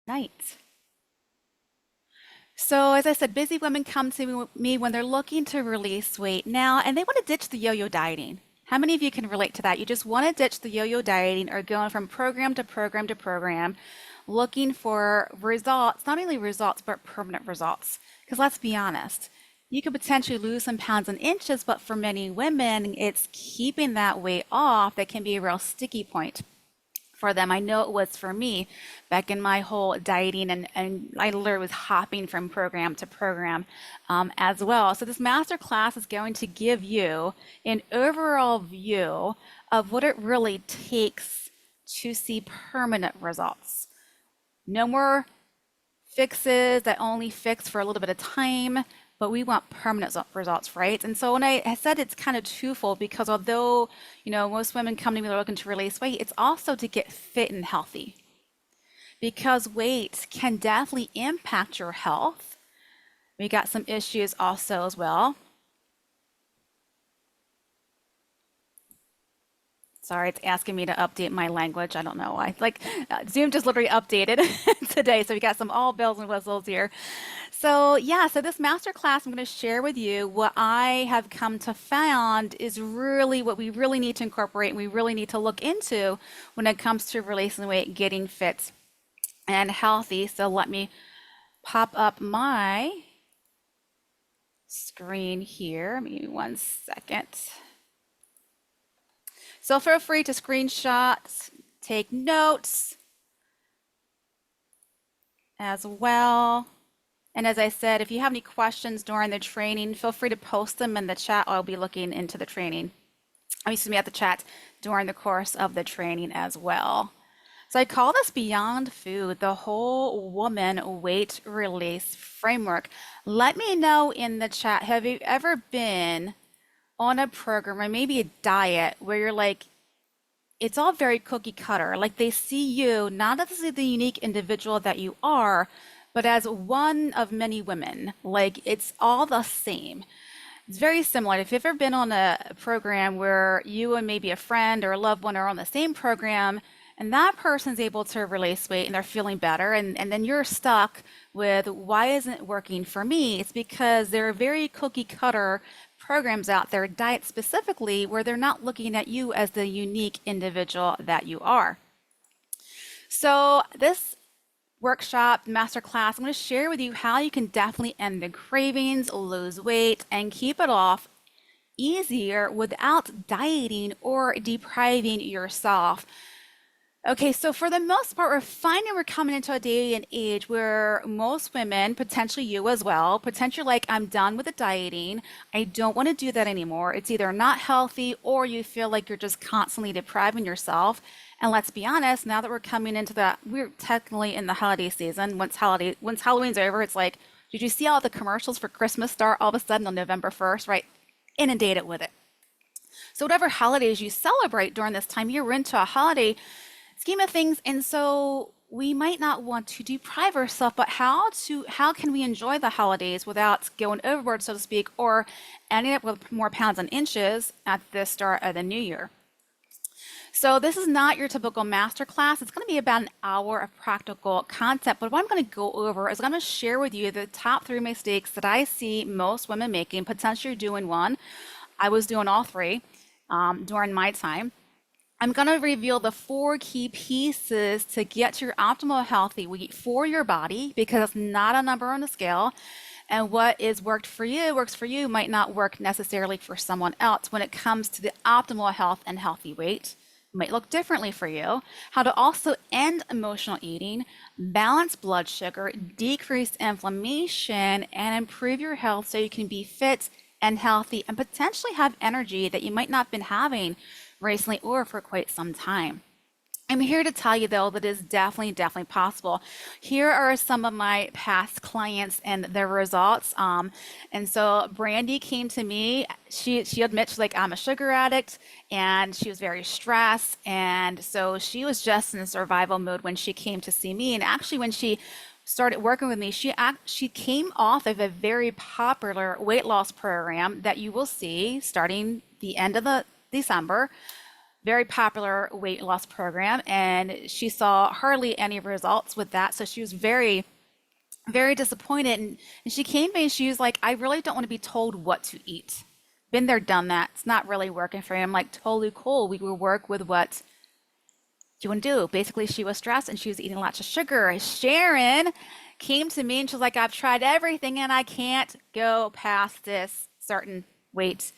night. So, as I said, busy women come to me when they're looking to release weight now and they want to ditch the yo-yo dieting. How many of you can relate to that? You just want to ditch the yo-yo dieting or going from program to program to program, looking for results, not only results, but permanent results. Because let's be honest, you could potentially lose some pounds and inches, but for many women, it's keeping that weight off that can be a real sticky point for them. I know it was for me back in my whole dieting, and I literally was hopping from program to program as well. So this master class is going to give you an overall view of what it really takes to see permanent results. No more fixes that only fix for a little bit of time, but we want permanent results, right? And so when I said it's kind of twofold, because although, most women come to me, they're looking to release weight, it's also to get fit and healthy because weight can definitely impact your health. We got some issues also as well. Sorry, it's asking me to update my language. I don't know why. Zoom just literally updated today, so we got some all bells and whistles here. So yeah, so this master class, I'm going to share with you what I have come to find is really what we really need to incorporate and we really need to look into when it comes to releasing weight, getting fit and healthy. So let me pop up my screen here. Maybe 1 second. So feel free to screenshot, take notes as well. And as I said, if you have any questions during the training, feel free to post them in the chat. I'll be looking into the training. Excuse me, at the chat during the course of the training as well. So I call this Beyond Food, the whole woman weight release framework. Let me know in the chat, have you ever been on a program or maybe a diet where you're like, it's all very cookie cutter. Like they see you not as the unique individual that you are, but as one of many women. Like it's all the same. It's very similar. If you've ever been on a program where you and maybe a friend or a loved one are on the same program, and that person's able to release weight and they're feeling better, and then you're stuck with why isn't it working for me? It's because there are very cookie cutter programs out there, diet specifically, where they're not looking at you as the unique individual that you are. So this workshop, masterclass, I'm going to share with you how you can definitely end the cravings, lose weight, and keep it off easier without dieting or depriving yourself. Okay, so for the most part, we're finding we're coming into a day and age where most women, potentially you as well, potentially like, I'm done with the dieting. I don't want to do that anymore. It's either not healthy or you feel like you're just constantly depriving yourself. And let's be honest, now that we're coming into we're technically in the holiday season. Once Halloween's over, it's like, did you see all the commercials for Christmas start all of a sudden on November 1st, right? Inundated with it. So whatever holidays you celebrate during this time, you're into a holiday scheme of things, and so we might not want to deprive ourselves, but how can we enjoy the holidays without going overboard, so to speak, or ending up with more pounds and inches at the start of the new year? So this is not your typical master class. It's going to be about an hour of practical concept, but what I'm going to go over is I'm going to share with you the top 3 mistakes that I see most women making, potentially doing one. I was doing all 3 during my time. I'm going to reveal the 4 key pieces to get to your optimal healthy weight for your body, because it's not a number on the scale. And what is worked for you, works for you, might not work necessarily for someone else when it comes to the optimal health and healthy weight. It might look differently for you. How to also end emotional eating, balance blood sugar, decrease inflammation, and improve your health so you can be fit and healthy and potentially have energy that you might not have been having recently or for quite some time. I'm here to tell you though that is definitely possible. Here are some of my past clients and their results. And so Brandy came to me. She admits, she's like, I'm a sugar addict, and she was very stressed, and so she was just in survival mode when she came to see me. And actually, when she started working with me, she came off of a very popular weight loss program that you will see starting the end of the December. very popular weight loss program, and she saw hardly any results with that. So she was very disappointed. And she came to me and she was like, I really don't want to be told what to eat. Been there, done that. It's not really working for me. I'm like, totally cool. We will work with what you want to do. Basically, she was stressed and she was eating lots of sugar. Sharon came to me and she was like, I've tried everything and I can't go past this certain weight.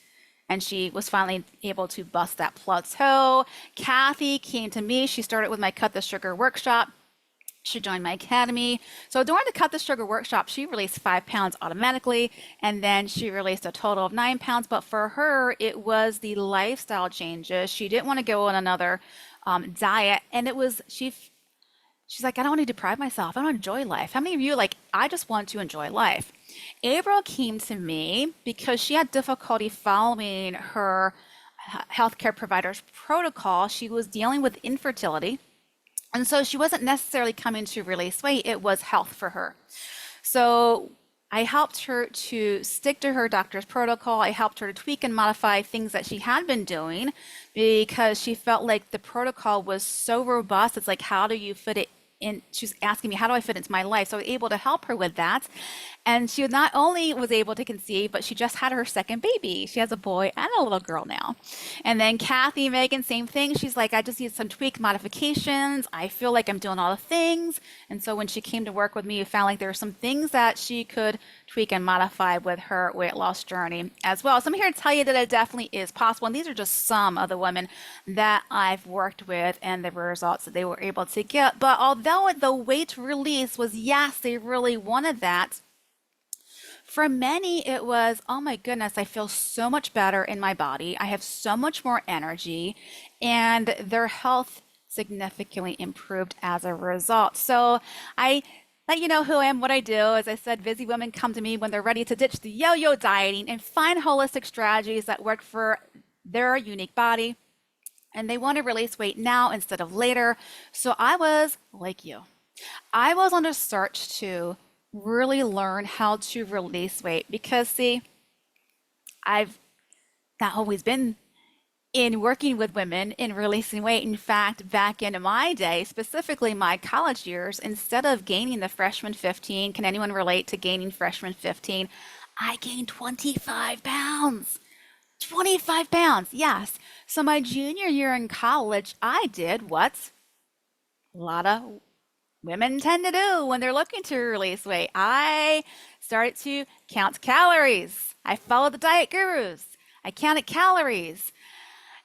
And she was finally able to bust that plateau. Kathy came to me. She started with my Cut the Sugar workshop. She joined my academy. So during the Cut the Sugar workshop, she released 5 pounds automatically, and then she released a total of 9 pounds. But for her, it was the lifestyle changes. She didn't want to go on another diet, and she's like, I don't want to deprive myself. I want to enjoy life. How many of you like, I just want to enjoy life? April came to me because she had difficulty following her healthcare provider's protocol. She was dealing with infertility. And so she wasn't necessarily coming to release weight, it was health for her. So I helped her to stick to her doctor's protocol. I helped her to tweak and modify things that she had been doing because she felt like the protocol was so robust. It's like, how do you fit it in? She's asking me, how do I fit into my life? So I was able to help her with that. And she not only was able to conceive, but she just had her second baby. She has a boy and a little girl now. And then Kathy, Megan, same thing. She's like, I just need some tweak modifications. I feel like I'm doing all the things. And so when she came to work with me, we found like there were some things that she could tweak and modify with her weight loss journey as well. So I'm here to tell you that it definitely is possible. And these are just some of the women that I've worked with and the results that they were able to get. But although the weight release was, yes, they really wanted that, for many, it was, oh my goodness, I feel so much better in my body. I have so much more energy, and their health significantly improved as a result. So I let you know who I am, what I do. As I said, busy women come to me when they're ready to ditch the yo-yo dieting and find holistic strategies that work for their unique body. And they want to release weight now instead of later. So I was like you. I was on a search to really learn how to release weight because, see, I've not always been in working with women in releasing weight. In fact, back in my day, specifically my college years, instead of gaining the freshman 15, can anyone relate to gaining freshman 15? I gained 25 pounds. 25 pounds, yes. So my junior year in college, I did what a lot of women tend to do when they're looking to release weight. I started to count calories. I followed the diet gurus. I counted calories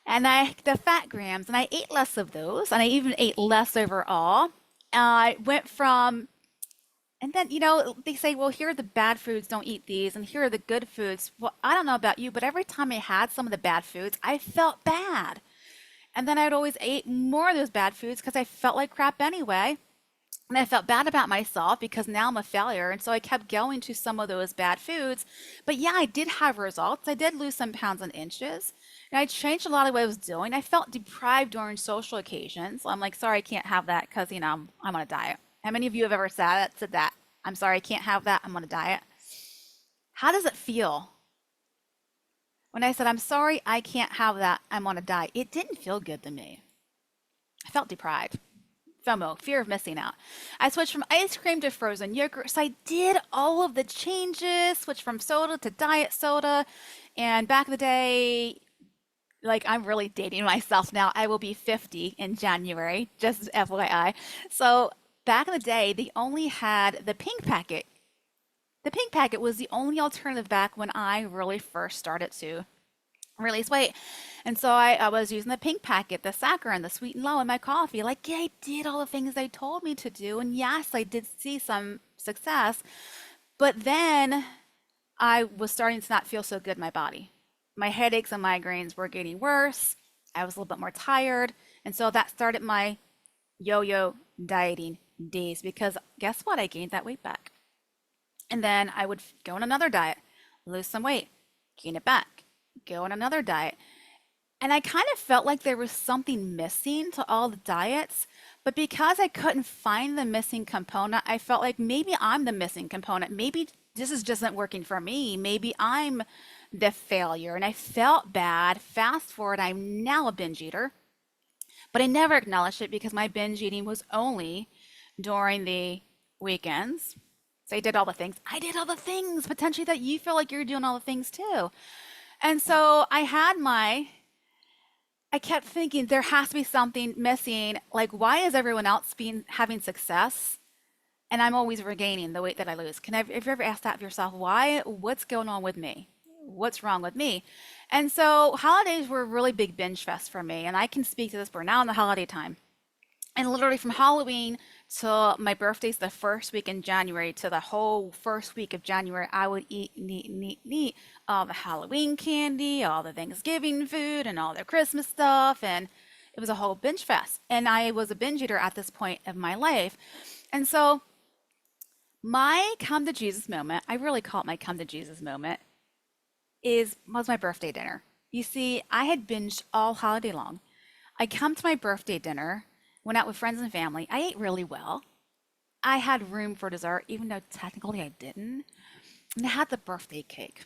and the fat grams, and I ate less of those, and I even ate less overall. I went from, and then, they say, well, here are the bad foods, don't eat these, and here are the good foods. Well, I don't know about you, but every time I had some of the bad foods, I felt bad. And then I'd always eat more of those bad foods because I felt like crap anyway. And I felt bad about myself because now I'm a failure. And so I kept going to some of those bad foods. But yeah, I did have results. I did lose some pounds and inches. And I changed a lot of what I was doing. I felt deprived during social occasions. I'm like, sorry, I can't have that because, I'm on a diet. How many of you have ever said that? I'm sorry, I can't have that. I'm on a diet. How does it feel? When I said, I'm sorry, I can't have that. I'm on a diet. It didn't feel good to me. I felt deprived. FOMO, fear of missing out. I switched from ice cream to frozen yogurt. So I did all of the changes, switched from soda to diet soda. And back in the day, like I'm really dating myself now. I will be 50 in January, just FYI. So back in the day, they only had the pink packet. The pink packet was the only alternative back when I really first started to release weight. And so I was using the pink packet, the saccharin, the sweet and low in my coffee. Like, yeah, I did all the things they told me to do. And yes, I did see some success. But then I was starting to not feel so good in my body. My headaches and migraines were getting worse. I was a little bit more tired. And so that started my yo-yo dieting days because guess what? I gained that weight back. And then I would go on another diet, lose some weight, gain it back, go on another diet. And I kind of felt like there was something missing to all the diets. But because I couldn't find the missing component, I felt like maybe I'm the missing component. Maybe this is just not working for me. Maybe I'm the failure. And I felt bad. Fast forward, I'm now a binge eater. But I never acknowledged it because my binge eating was only during the weekends. So I did all the things. I did all the things potentially that you feel like you're doing all the things too. And so I kept thinking there has to be something missing. Like, why is everyone else being having success and I'm always regaining the weight that I lose? Have you ever asked that of yourself? Why? What's going on with me? What's wrong with me? And so holidays were a really big binge fest for me. And I can speak to this. We're now in the holiday time. And literally from Halloween till my birthday's the first week in January to the whole first week of January, I would eat, and eat, and eat, and eat all the Halloween candy, all the Thanksgiving food, and all the Christmas stuff. And it was a whole binge fest. And I was a binge eater at this point of my life. And so my come to Jesus moment, I really call it my come to Jesus moment, was my birthday dinner. You see, I had binged all holiday long. I come to my birthday dinner, went out with friends and family. I ate really well. I had room for dessert, even though technically I didn't. And I had the birthday cake.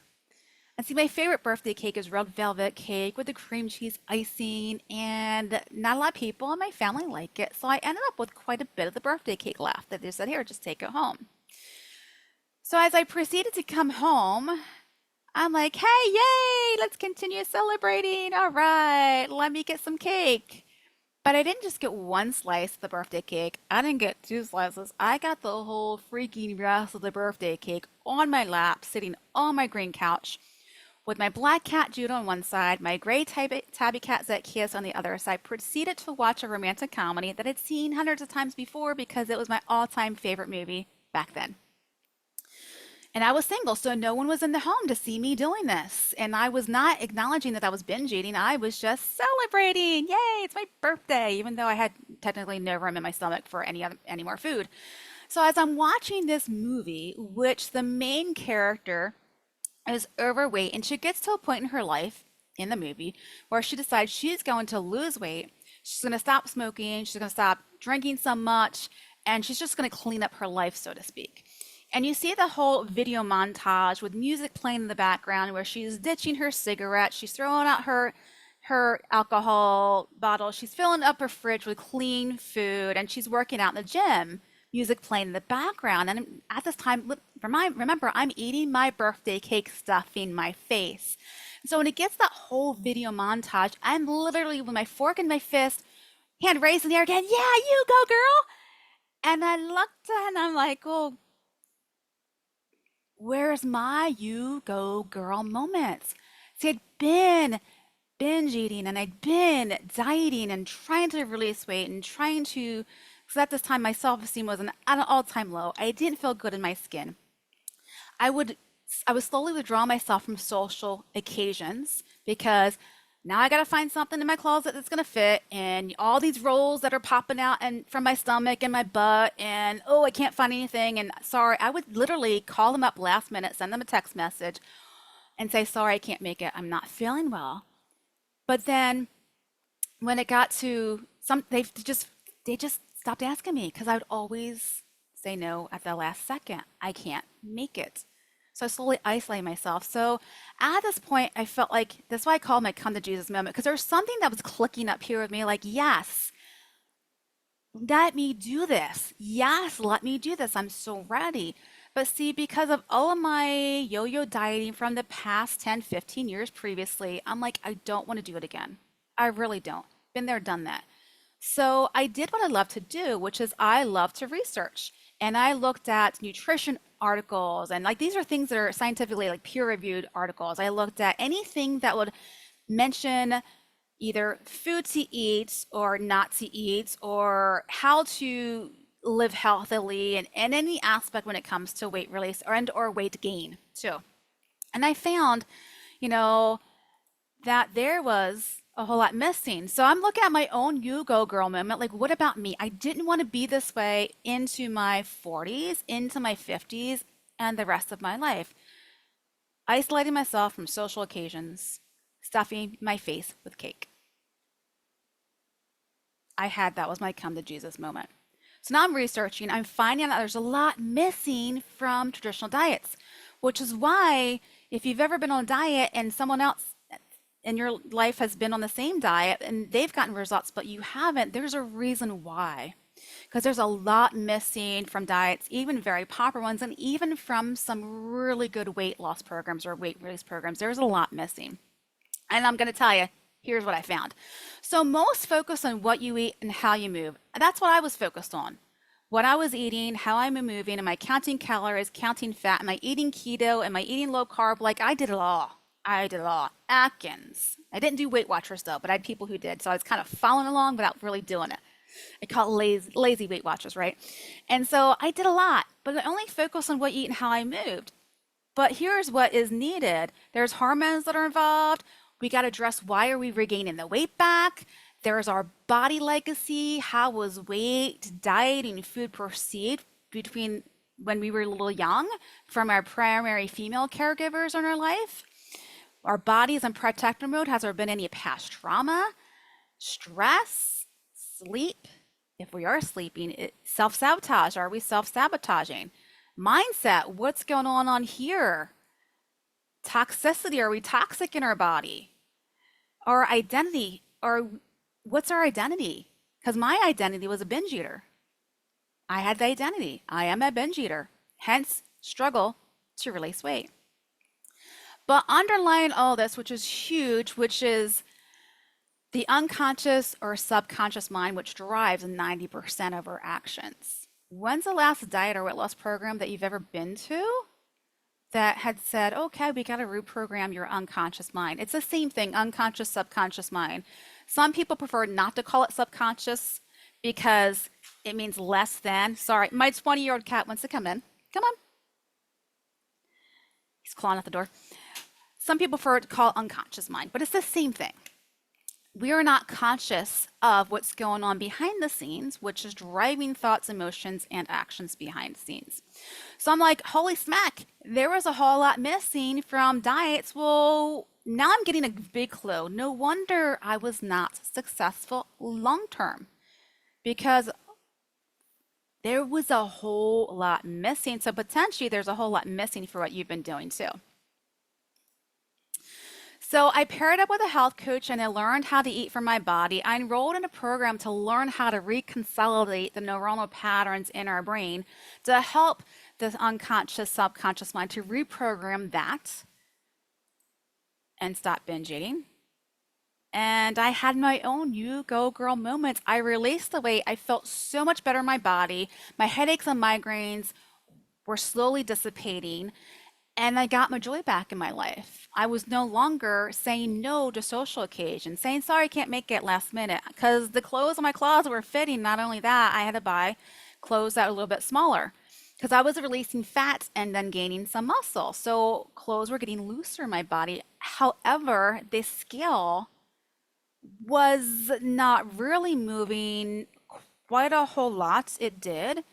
And see, my favorite birthday cake is red velvet cake with the cream cheese icing, and not a lot of people in my family like it. So I ended up with quite a bit of the birthday cake left that they said, here, just take it home. So as I proceeded to come home, I'm like, hey, yay, let's continue celebrating. All right, let me get some cake. But I didn't just get one slice of the birthday cake. I didn't get two slices. I got the whole freaking rest of the birthday cake on my lap, sitting on my green couch with my black cat Judah on one side, my gray tabby cat Zacchaeus on the other side. Proceeded to watch a romantic comedy that I'd seen hundreds of times before because it was my all-time favorite movie back then. And I was single, so no one was in the home to see me doing this. And I was not acknowledging that I was binge eating. I was just celebrating. Yay, it's my birthday, even though I had technically no room in my stomach for any more food. So as I'm watching this movie, which the main character is overweight, and she gets to a point in her life in the movie where she decides she's going to lose weight. She's going to stop smoking. She's going to stop drinking so much, and she's just going to clean up her life, so to speak. And you see the whole video montage with music playing in the background where she's ditching her cigarette, she's throwing out her alcohol bottle, she's filling up her fridge with clean food, and she's working out in the gym, music playing in the background. And at this time, remember, I'm eating my birthday cake, stuffing my face. So when it gets that whole video montage, I'm literally with my fork in my fist, hand raised in the air again, yeah, you go, girl. And I looked and I'm like, oh, where's my you go girl moments? See, I'd been binge eating and I'd been dieting and trying to release weight and trying to, because at this time my self-esteem was at an all-time low. I didn't feel good in my skin. I would I would slowly withdraw myself from social occasions because now I got to find something in my closet that's going to fit, and all these rolls that are popping out and from my stomach and my butt, and oh, I can't find anything, and sorry. I would literally call them up last minute, send them a text message and say, sorry, I can't make it. I'm not feeling well. But then when it got to they just stopped asking me because I would always say no at the last second. I can't make it. So I slowly isolate myself. So at this point, I felt like that's why I call my come to Jesus moment, because there was something that was clicking up here with me, like, yes, let me do this. Yes, let me do this. I'm so ready. But see, because of all of my yo-yo dieting from the past 10, 15 years previously, I'm like, I don't want to do it again. I really don't. Been there, done that. So I did what I love to do, which is I love to research. And I looked at nutrition articles, and like these are things that are scientifically like peer-reviewed articles. I looked at anything that would mention either food to eat or not to eat, or how to live healthily, and any aspect when it comes to weight release or weight gain too. And I found, you know, that there was a whole lot missing. So I'm looking at my own you go girl moment. Like, what about me? I didn't want to be this way into my 40s, into my 50s, and the rest of my life. Isolating myself from social occasions, stuffing my face with cake. That was my come to Jesus moment. So now I'm researching, I'm finding out there's a lot missing from traditional diets, which is why if you've ever been on a diet and someone else in your life has been on the same diet and they've gotten results, but you haven't, there's a reason why. Because there's a lot missing from diets, even very popular ones, and even from some really good weight loss programs or weight release programs. There's a lot missing. And I'm going to tell you, here's what I found. So most focus on what you eat and how you move. That's what I was focused on. What I was eating, how I'm moving, am I counting calories, counting fat, am I eating keto, am I eating low carb? Like I did it all. I did it all. Atkins. I didn't do Weight Watchers though, but I had people who did. So I was kind of following along without really doing it. I call it lazy Weight Watchers, right? And so I did a lot, but I only focused on what you eat and how I moved. But here's what is needed. There's hormones that are involved. We got to address why are we regaining the weight back? There's our body legacy. How was weight, diet, and food perceived between when we were a little young from our primary female caregivers in our life? Our bodies in protector mode. Has there been any past trauma, stress, sleep? If we are sleeping, self-sabotage. Are we self-sabotaging? Mindset. What's going on here? Toxicity. Are we toxic in our body? Our identity. What's our identity? Because my identity was a binge eater. I had the identity. I am a binge eater. Hence, struggle to release weight. But underlying all this, which is huge, which is the unconscious or subconscious mind, which drives 90% of our actions. When's the last diet or weight loss program that you've ever been to that had said, okay, we got to reprogram your unconscious mind? It's the same thing, unconscious, subconscious mind. Some people prefer not to call it subconscious because it means less than. Sorry, my 20-year-old cat wants to come in. Come on. He's clawing at the door. Some people prefer to call it unconscious mind, but it's the same thing. We are not conscious of what's going on behind the scenes, which is driving thoughts, emotions, and actions behind the scenes. So I'm like, holy smack, there was a whole lot missing from diets. Well, now I'm getting a big clue. No wonder I was not successful long term because there was a whole lot missing. So potentially there's a whole lot missing for what you've been doing too. So I paired up with a health coach and I learned how to eat for my body. I enrolled in a program to learn how to reconsolidate the neuronal patterns in our brain to help the unconscious, subconscious mind to reprogram that and stop binge eating. And I had my own you go girl moments. I released the weight. I felt so much better in my body. My headaches and migraines were slowly dissipating. And I got my joy back in my life. I was no longer saying no to social occasions, saying, sorry, I can't make it last minute, because the clothes in my closet were fitting. Not only that, I had to buy clothes that were a little bit smaller because I was releasing fat and then gaining some muscle. So clothes were getting looser in my body. However, the scale was not really moving quite a whole lot. It did,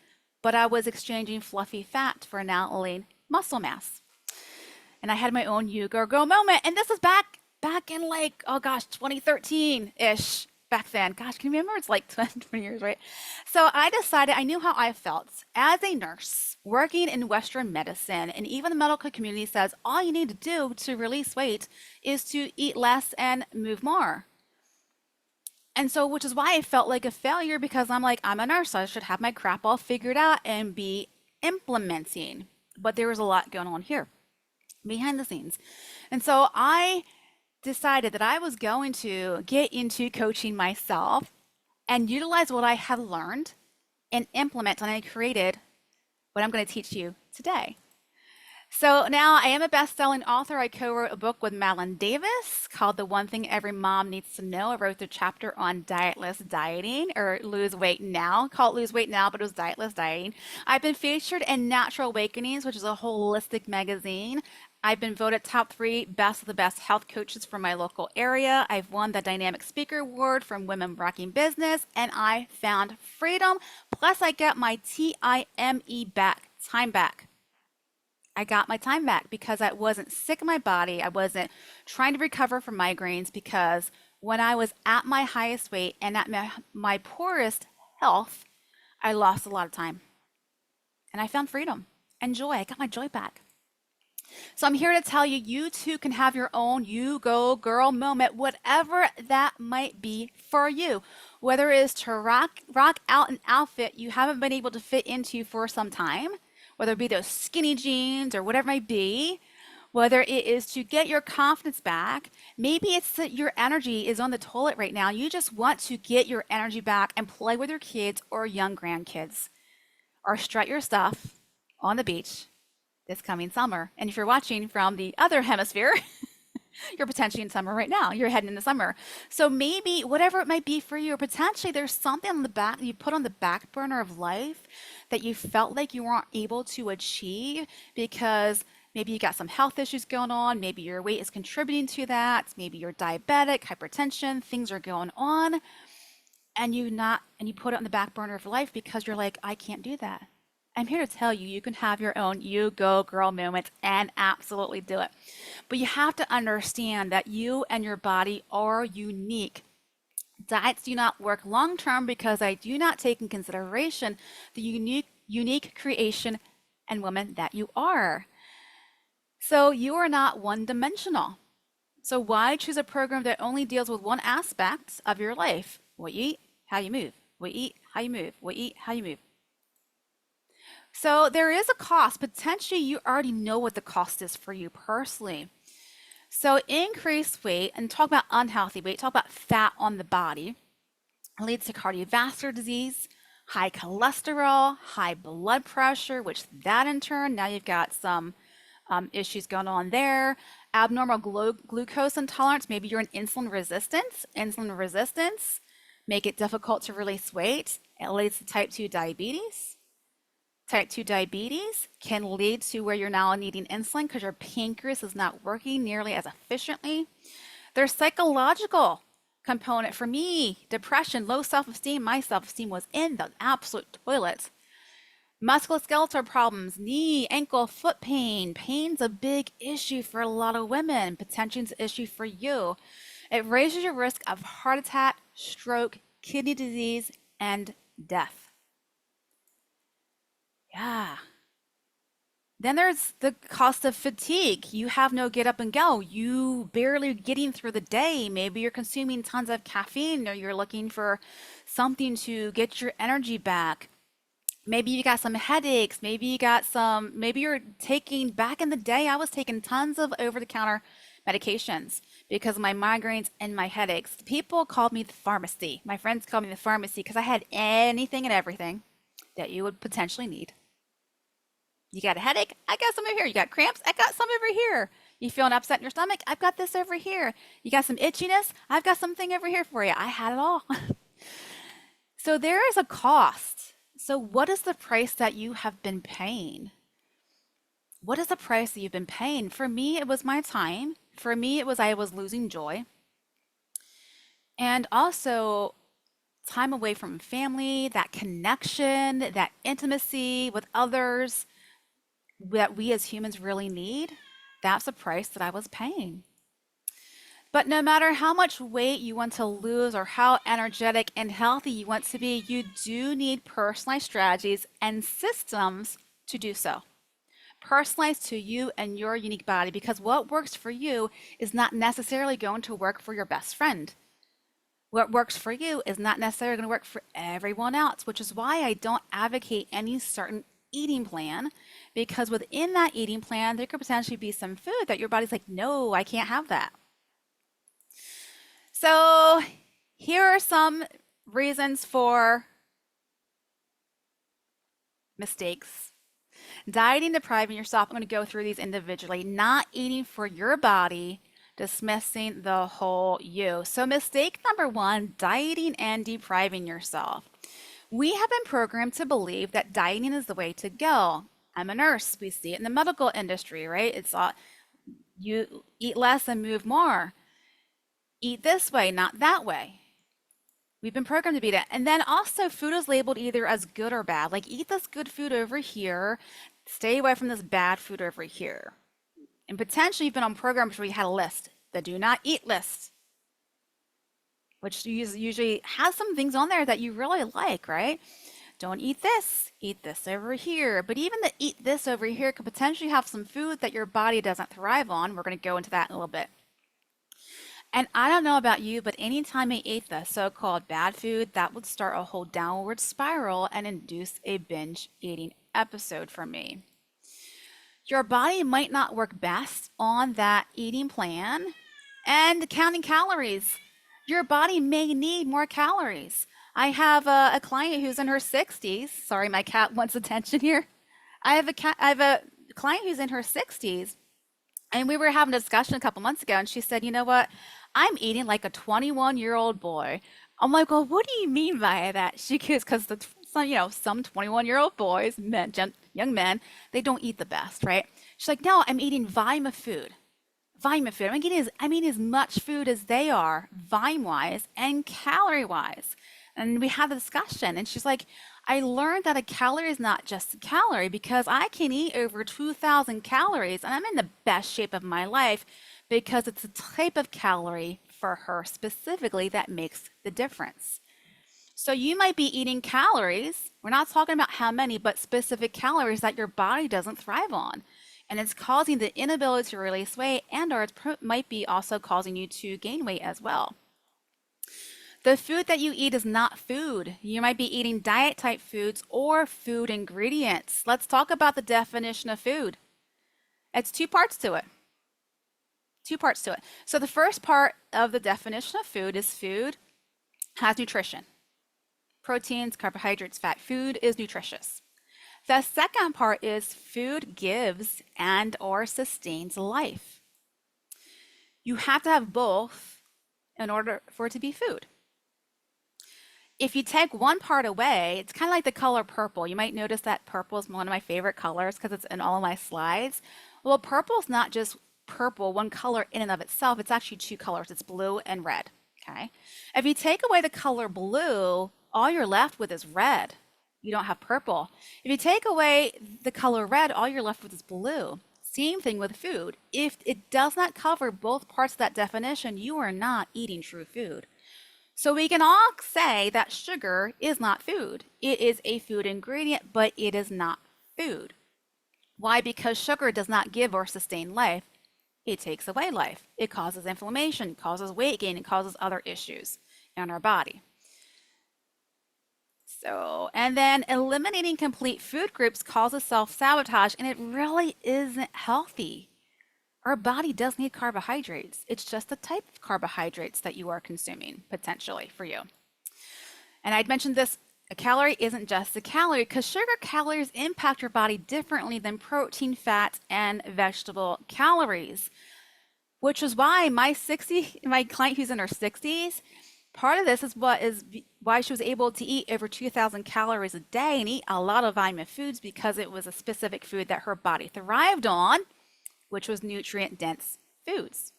but I was exchanging fluffy fat for now lean muscle mass. And I had my own you go girl moment. And this is back in like, oh gosh, 2013-ish back then. Gosh, can you remember? It's like 20 years, right? So I decided I knew how I felt as a nurse working in Western medicine. And even the medical community says all you need to do to release weight is to eat less and move more. And so, which is why I felt like a failure because I'm like, I'm a nurse, so I should have my crap all figured out and be implementing. But there was a lot going on here behind the scenes. And so I decided that I was going to get into coaching myself and utilize what I had learned and implement. And I created what I'm going to teach you today. So now I am a best-selling author. I co-wrote a book with Madeline Davis called The One Thing Every Mom Needs to Know. I wrote the chapter on dietless dieting or lose weight now. Call it lose weight now, but it was dietless dieting. I've been featured in Natural Awakenings, which is a holistic magazine. I've been voted top 3 best of the best health coaches from my local area. I've won the Dynamic Speaker Award from Women Rocking Business, and I found freedom. Plus, I got my time back. I got my time back because I wasn't sick in my body. I wasn't trying to recover from migraines because when I was at my highest weight and at my poorest health, I lost a lot of time. And I found freedom and joy. I got my joy back. So I'm here to tell you, you too can have your own you go girl moment, whatever that might be for you. Whether it is to rock out an outfit you haven't been able to fit into for some time, whether it be those skinny jeans or whatever it might be, whether it is to get your confidence back, maybe it's that your energy is on the toilet right now. You just want to get your energy back and play with your kids or young grandkids or strut your stuff on the beach this coming summer. And if you're watching from the other hemisphere, you're potentially in summer right now. You're heading into summer. So maybe whatever it might be for you, or potentially there's something on the back that you put on the back burner of life that you felt like you weren't able to achieve because maybe you got some health issues going on. Maybe your weight is contributing to that. Maybe you're diabetic, hypertension, things are going on, and you put it on the back burner of life because you're like, I can't do that. I'm here to tell you, you can have your own you go girl moment and absolutely do it. But you have to understand that you and your body are unique. Diets do not work long term because I do not take in consideration the unique creation and woman that you are. So you are not one dimensional. So why choose a program that only deals with one aspect of your life? What you eat, how you move. What you eat, how you move. What you eat, how you move. So there is a cost. Potentially, you already know what the cost is for you personally. So increased weight, and talk about unhealthy weight, talk about fat on the body, leads to cardiovascular disease, high cholesterol, high blood pressure, which that in turn, now you've got some issues going on there. Abnormal glucose intolerance, maybe you're in insulin resistance. Insulin resistance make it difficult to release weight. It leads to type 2 diabetes. Type 2 diabetes can lead to where you're now needing insulin because your pancreas is not working nearly as efficiently. There's psychological component for me, depression, low self-esteem. My self-esteem was in the absolute toilet. Musculoskeletal problems, knee, ankle, foot pain. Pain's a big issue for a lot of women, potentially it's an issue for you. It raises your risk of heart attack, stroke, kidney disease, and death. Yeah. Then there's the cost of fatigue. You have no get up and go. You barely getting through the day. Maybe you're consuming tons of caffeine or you're looking for something to get your energy back. Maybe you got some headaches. Maybe you're taking, back in the day, I was taking tons of over-the-counter medications because of my migraines and my headaches. People called me the pharmacy. My friends called me the pharmacy because I had anything and everything that you would potentially need. You got a headache? I got some over here. You got cramps? I got some over here. You feeling upset in your stomach? I've got this over here. You got some itchiness? I've got something over here for you. I had it all. So there is a cost. So what is the price that you have been paying? What is the price that you've been paying? For me, it was my time. For me, it was I was losing joy. And also time away from family, that connection, that intimacy with others that we as humans really need. That's the price that I was paying. But no matter how much weight you want to lose or how energetic and healthy you want to be, you do need personalized strategies and systems to do so. Personalized to you and your unique body, because what works for you is not necessarily going to work for your best friend. What works for you is not necessarily going to work for everyone else, which is why I don't advocate any certain eating plan, because within that eating plan, there could potentially be some food that your body's like, no, I can't have that. So here are some reasons for mistakes. Dieting, depriving yourself. I'm going to go through these individually. Not eating for your body, dismissing the whole you. So mistake number one, dieting and depriving yourself. We have been programmed to believe that dieting is the way to go. I'm a nurse. We see it in the medical industry, right? It's all, you eat less and move more. Eat this way, not that way. We've been programmed to be that. And then also food is labeled either as good or bad. Like eat this good food over here, stay away from this bad food over here. And potentially you've been on programs where you had a list, the do not eat list, which usually has some things on there that you really like, right? don't eat this over here. But even the eat this over here could potentially have some food that your body doesn't thrive on. We're going to go into that in a little bit. And I don't know about you, but anytime I ate the so-called bad food, that would start a whole downward spiral and induce a binge eating episode for me. Your body might not work best on that eating plan and counting calories. Your body may need more calories. I have a client who's in her 60s. Sorry, my cat wants attention here. I have a client who's in her 60s, and we were having a discussion a couple months ago, and she said, "You know what? I'm eating like a 21-year-old boy." I'm like, "Well, what do you mean by that?" She goes, "Because some 21-year-old boys, men, young men, they don't eat the best, right?" She's like, "No, I'm eating volume of food. Volume of food. I'm eating as much food as they are, volume-wise and calorie-wise." And we had the discussion, and she's like, "I learned that a calorie is not just a calorie because I can eat over 2,000 calories, and I'm in the best shape of my life because it's a type of calorie for her specifically that makes the difference." So you might be eating calories. We're not talking about how many, but specific calories that your body doesn't thrive on. And it's causing the inability to release weight, and or it might be also causing you to gain weight as well. The food that you eat is not food. You might be eating diet type foods or food ingredients. Let's talk about the definition of food. It's two parts to it. Two parts to it. So the first part of the definition of food is food has nutrition. Proteins, carbohydrates, fat. Food is nutritious. The second part is food gives and or sustains life. You have to have both in order for it to be food. If you take one part away, it's kind of like the color purple. You might notice that purple is one of my favorite colors because it's in all of my slides. Well, purple is not just purple, one color in and of itself. It's actually two colors. It's blue and red. Okay. If you take away the color blue, all you're left with is red. You don't have purple. If you take away the color red, all you're left with is blue. Same thing with food. If it does not cover both parts of that definition, you are not eating true food. So we can all say that sugar is not food. It is a food ingredient, but it is not food. Why? Because sugar does not give or sustain life. It takes away life. It causes inflammation, causes weight gain, it causes other issues in our body. So, and then eliminating complete food groups causes self-sabotage, and it really isn't healthy. Our body does need carbohydrates. It's just the type of carbohydrates that you are consuming potentially for you. And I'd mentioned this, a calorie isn't just a calorie because sugar calories impact your body differently than protein, fat, and vegetable calories, which is why my client who's in her 60s, part of this is why she was able to eat over 2,000 calories a day and eat a lot of vitamin foods because it was a specific food that her body thrived on, which was nutrient-dense foods.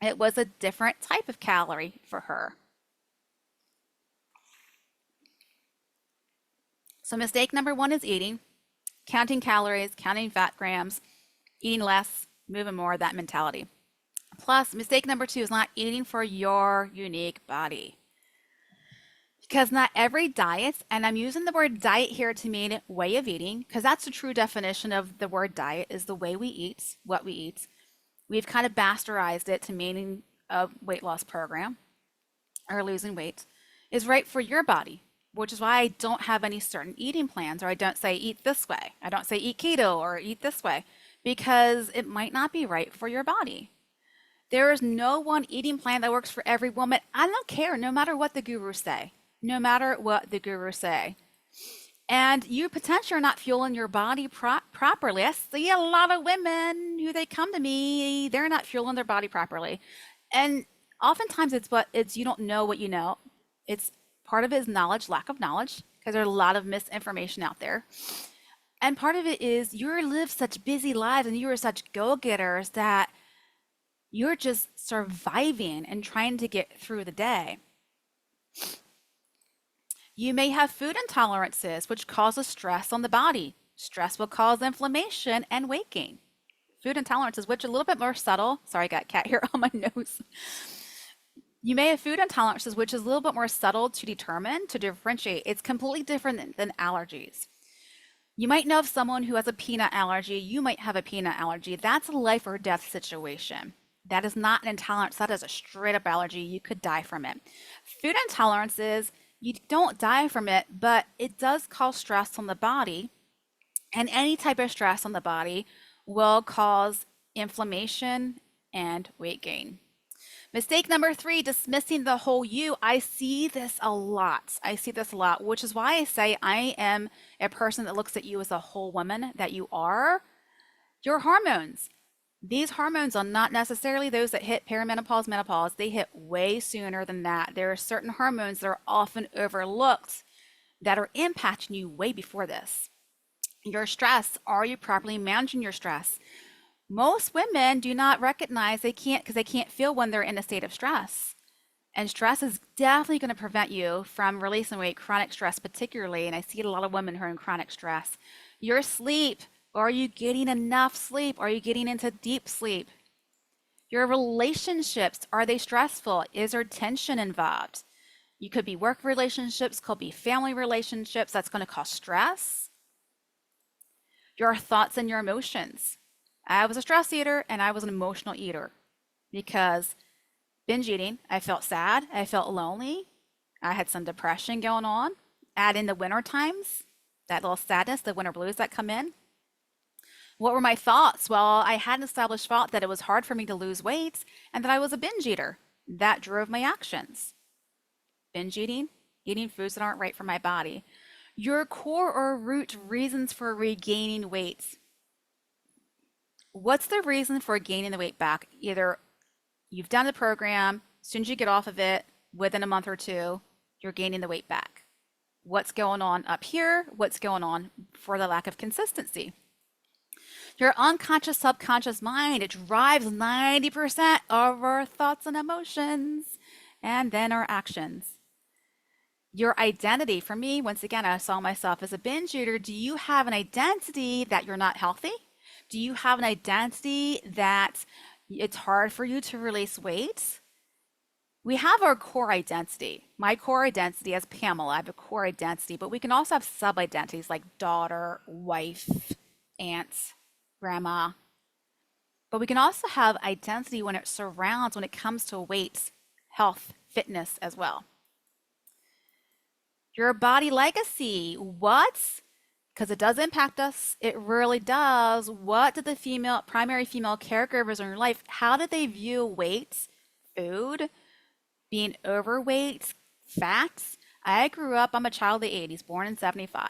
It was a different type of calorie for her. So mistake number one is eating, counting calories, counting fat grams, eating less, moving more, that mentality. Plus, mistake number two is not eating for your unique body. Because not every diet, and I'm using the word diet here to mean way of eating, because that's the true definition of the word diet is the way we eat, what we eat. We've kind of bastardized it to meaning a weight loss program or losing weight is right for your body, which is why I don't have any certain eating plans, or I don't say eat this way. I don't say eat keto or eat this way because it might not be right for your body. There is no one eating plan that works for every woman. I don't care, no matter what the gurus say. No matter what the gurus say. And you potentially are not fueling your body properly. I see a lot of women who they come to me, they're not fueling their body properly. And oftentimes it's you don't know what you know. It's part of it is knowledge, lack of knowledge, because there's a lot of misinformation out there. And part of it is you live such busy lives and you are such go-getters that you're just surviving and trying to get through the day. You may have food intolerances, which causes stress on the body. Stress will cause inflammation and weight gain. Food intolerances, which are a little bit more subtle. Sorry, I got cat hair on my nose. You may have food intolerances, which is a little bit more subtle to determine, to differentiate. It's completely different than allergies. You might know of someone who has a peanut allergy. You might have a peanut allergy. That's a life or death situation. That is not an intolerance. That is a straight up allergy. You could die from it. Food intolerances, you don't die from it, but it does cause stress on the body. And any type of stress on the body will cause inflammation and weight gain. Mistake number 3, dismissing the whole you. I see this a lot. I see this a lot, which is why I say I am a person that looks at you as a whole woman that you are. Your hormones. These hormones are not necessarily those that hit perimenopause, menopause. They hit way sooner than that. There are certain hormones that are often overlooked that are impacting you way before this. Your stress. Are you properly managing your stress? Most women do not recognize they can't because they can't feel when they're in a state of stress. And stress is definitely going to prevent you from releasing weight, chronic stress particularly. And I see a lot of women who are in chronic stress. Your sleep. Are you getting enough sleep? Are you getting into deep sleep? Your relationships. Are they stressful? Is there tension involved? You could be work relationships, could be family relationships. That's going to cause stress. Your thoughts and your emotions. I was a stress eater and I was an emotional eater because binge eating, I felt sad, I felt lonely, I had some depression going on. Add in the winter times, that little sadness, the winter blues that come in. What were my thoughts? Well, I had an established thought that it was hard for me to lose weight and that I was a binge eater. That drove my actions. Binge eating, eating foods that aren't right for my body. Your core or root reasons for regaining weight. What's the reason for gaining the weight back? Either you've done the program, as soon as you get off of it, within a month or two, you're gaining the weight back. What's going on up here? What's going on for the lack of consistency? Your unconscious, subconscious mind, it drives 90% of our thoughts and emotions, and then our actions. Your identity, for me, once again, I saw myself as a binge eater. Do you have an identity that you're not healthy? Do you have an identity that it's hard for you to release weight? We have our core identity. My core identity as Pamela, I have a core identity, but we can also have sub-identities like daughter, wife, aunt, grandma. But we can also have identity when it surrounds, when it comes to weight, health, fitness as well. Your body legacy. What? Because it does impact us. It really does. What did the primary female caregivers in your life, how did they view weight, food, being overweight, fats? I grew up, I'm a child of the 80s, born in 75.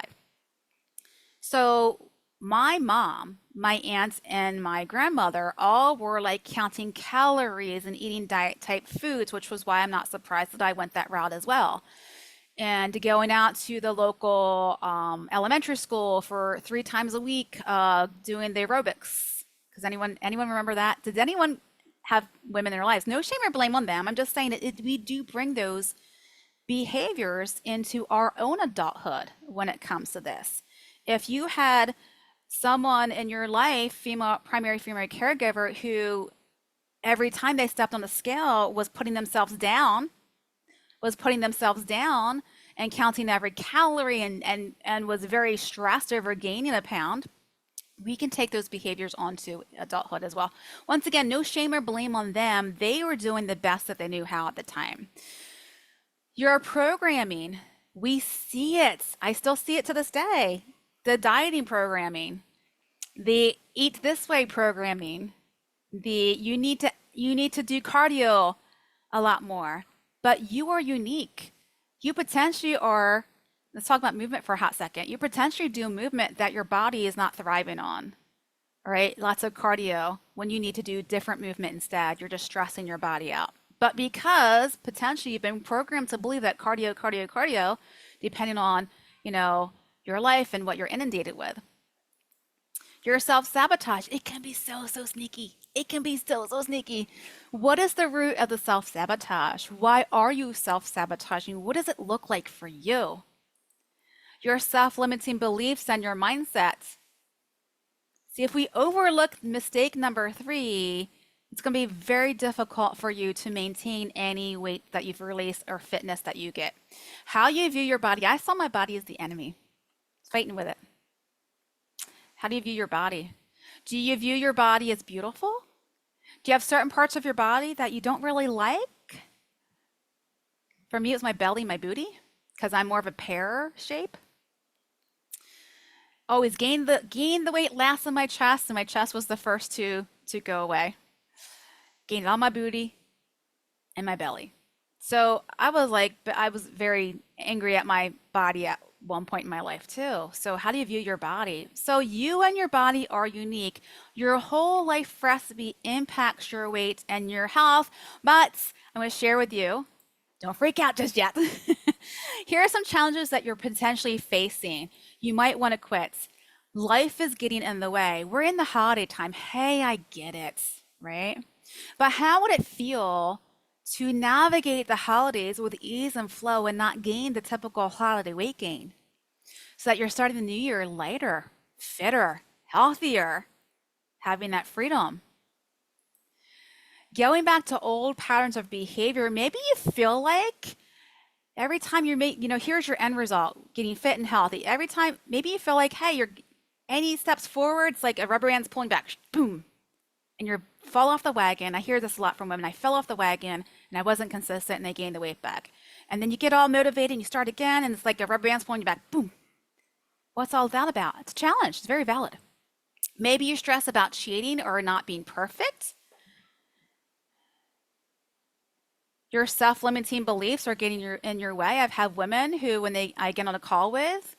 So my mom, my aunts, and my grandmother all were like counting calories and eating diet type foods, which was why I'm not surprised that I went that route as well. And going out to the local elementary school for 3 times a week doing the aerobics. Because anyone remember that? Did anyone have women in their lives? No shame or blame on them. I'm just saying we do bring those behaviors into our own adulthood when it comes to this. If you had someone in your life, primary female caregiver, who every time they stepped on the scale was putting themselves down and counting every calorie and was very stressed over gaining a pound, we can take those behaviors onto adulthood as well. Once again, no shame or blame on them. They were doing the best that they knew how at the time. Your programming, we see it. I still see it to this day. The dieting programming, the eat this way programming, the you need to do cardio a lot more. But you are unique. You potentially are, let's talk about movement for a hot second. You potentially do movement that your body is not thriving on, all right? Lots of cardio when you need to do different movement instead. You're just stressing your body out. But because potentially you've been programmed to believe that cardio, depending on, your life and what you're inundated with. Your self-sabotage, it can be so sneaky. It can be so sneaky. What is the root of the self-sabotage? Why are you self-sabotaging? What does it look like for you? Your self-limiting beliefs and your mindset. See, if we overlook mistake number 3, It's going to be very difficult for you to maintain any weight that you've released or fitness that you get. How you view your body, I saw my body as the enemy, fighting with it. How do you view your body? Do you view your body as beautiful? Do you have certain parts of your body that you don't really like? For me, it was my belly, my booty, because I'm more of a pear shape. Always gained the weight last in my chest, and my chest was the first to go away. Gained all my booty and my belly. So I was very angry at my body at one point in my life too. So how do you view your body? So you and your body are unique. Your whole life recipe impacts your weight and your health. But I'm going to share with you, don't freak out just yet. Here are some challenges that you're potentially facing. You might want to quit. Life is getting in the way. We're in the holiday time. Hey, I get it, right? But how would it feel to navigate the holidays with ease and flow and not gain the typical holiday weight gain? So that you're starting the new year lighter, fitter, healthier, having that freedom. Going back to old patterns of behavior, maybe you feel like every time you make, here's your end result, getting fit and healthy. Every time, maybe you feel like, hey, you're any steps forward, it's like a rubber band's pulling back, boom, and you fall off the wagon. I hear this a lot from women. I fell off the wagon and I wasn't consistent and I gained the weight back. And then you get all motivated and you start again and it's like a rubber band's pulling you back, boom. What's all that about? It's a challenge. It's very valid. Maybe you stress about cheating or not being perfect. Your self-limiting beliefs are getting in your way. I've had women who, when I get on a call with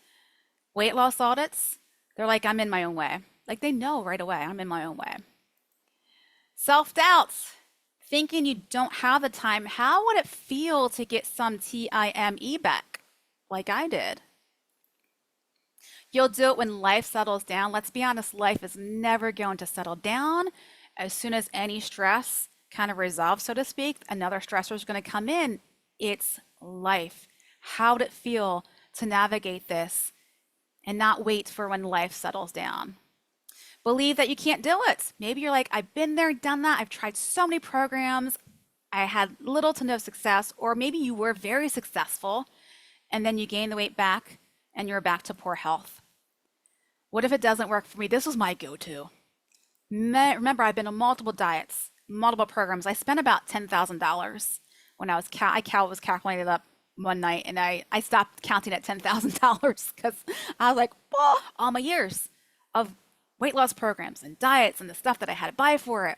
weight loss audits, they're like, I'm in my own way. Like they know right away, I'm in my own way. Self-doubts, thinking you don't have the time. How would it feel to get some time back like I did? You'll do it when life settles down. Let's be honest, life is never going to settle down. As soon as any stress kind of resolves, so to speak, another stressor is going to come in. It's life. How would it feel to navigate this and not wait for when life settles down? Believe that you can't do it. Maybe you're like, I've been there, done that. I've tried so many programs. I had little to no success. Or maybe you were very successful and then you gain the weight back and you're back to poor health. What if it doesn't work for me? This was my go-to. Remember, I've been on multiple diets, multiple programs. I spent about $10,000 when I was calculated up one night, and I stopped counting at $10,000 because I was like, well, all my years of weight loss programs and diets and the stuff that I had to buy for it.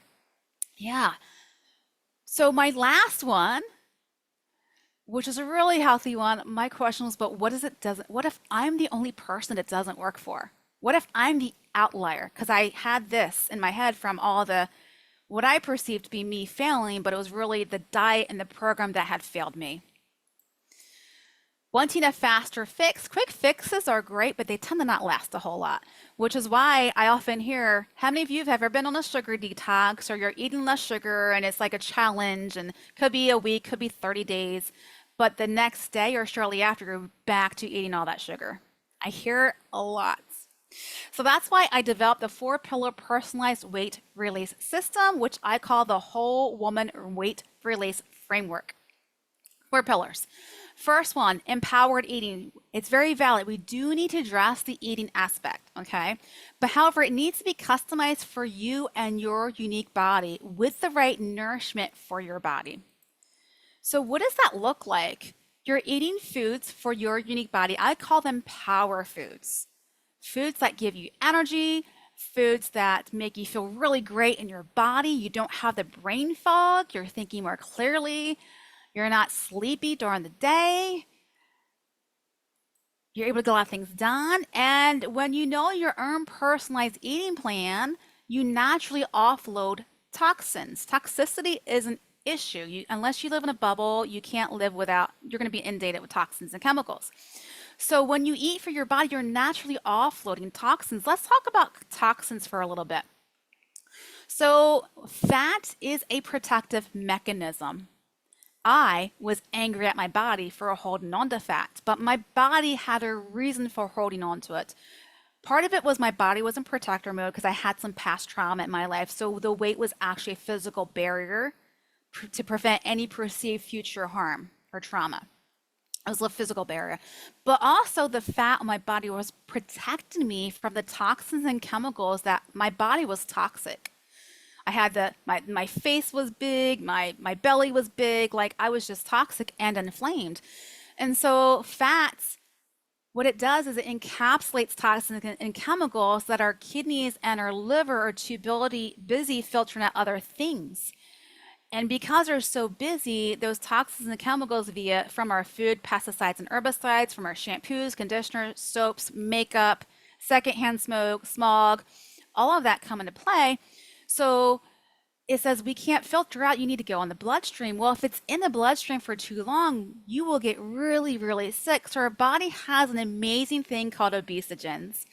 Yeah. So my last one, which is a really healthy one, my question was, but what if I'm the only person it doesn't work for? What if I'm the outlier? Because I had this in my head from all the, what I perceived to be me failing, but it was really the diet and the program that had failed me. Wanting a faster fix, quick fixes are great, but they tend to not last a whole lot, which is why I often hear, how many of you have ever been on a sugar detox or you're eating less sugar and it's like a challenge and could be a week, could be 30 days, but the next day or shortly after you're back to eating all that sugar. I hear it a lot. So that's why I developed the 4-pillar personalized weight release system, which I call the whole woman weight release framework. 4 pillars. First one, empowered eating. It's very valid. We do need to address the eating aspect, okay? But however, it needs to be customized for you and your unique body with the right nourishment for your body. So what does that look like? You're eating foods for your unique body. I call them power foods. Foods that give you energy, foods that make you feel really great in your body. You don't have the brain fog. You're thinking more clearly. You're not sleepy during the day. You're able to get a lot of things done. And when you know your own personalized eating plan, you naturally offload toxins. Toxicity is an issue. Unless you live in a bubble, you can't live without, you're going to be inundated with toxins and chemicals. So when you eat for your body, you're naturally offloading toxins. Let's talk about toxins for a little bit. So fat is a protective mechanism. I was angry at my body for holding on to fat, but my body had a reason for holding on to it. Part of it was my body was in protector mode because I had some past trauma in my life. So the weight was actually a physical barrier to prevent any perceived future harm or trauma. It was a physical barrier. But also the fat on my body was protecting me from the toxins and chemicals that my body was toxic. I had my face was big, my belly was big, like I was just toxic and inflamed. And so fats, what it does is it encapsulates toxins and chemicals that our kidneys and our liver are too busy filtering out other things. And because they're so busy, those toxins and chemicals from our food, pesticides and herbicides, from our shampoos, conditioners, soaps, makeup, secondhand smoke, smog, all of that come into play. So it says we can't filter out, you need to go in the bloodstream. Well, if it's in the bloodstream for too long, you will get really, really sick. So our body has an amazing thing called obesogens.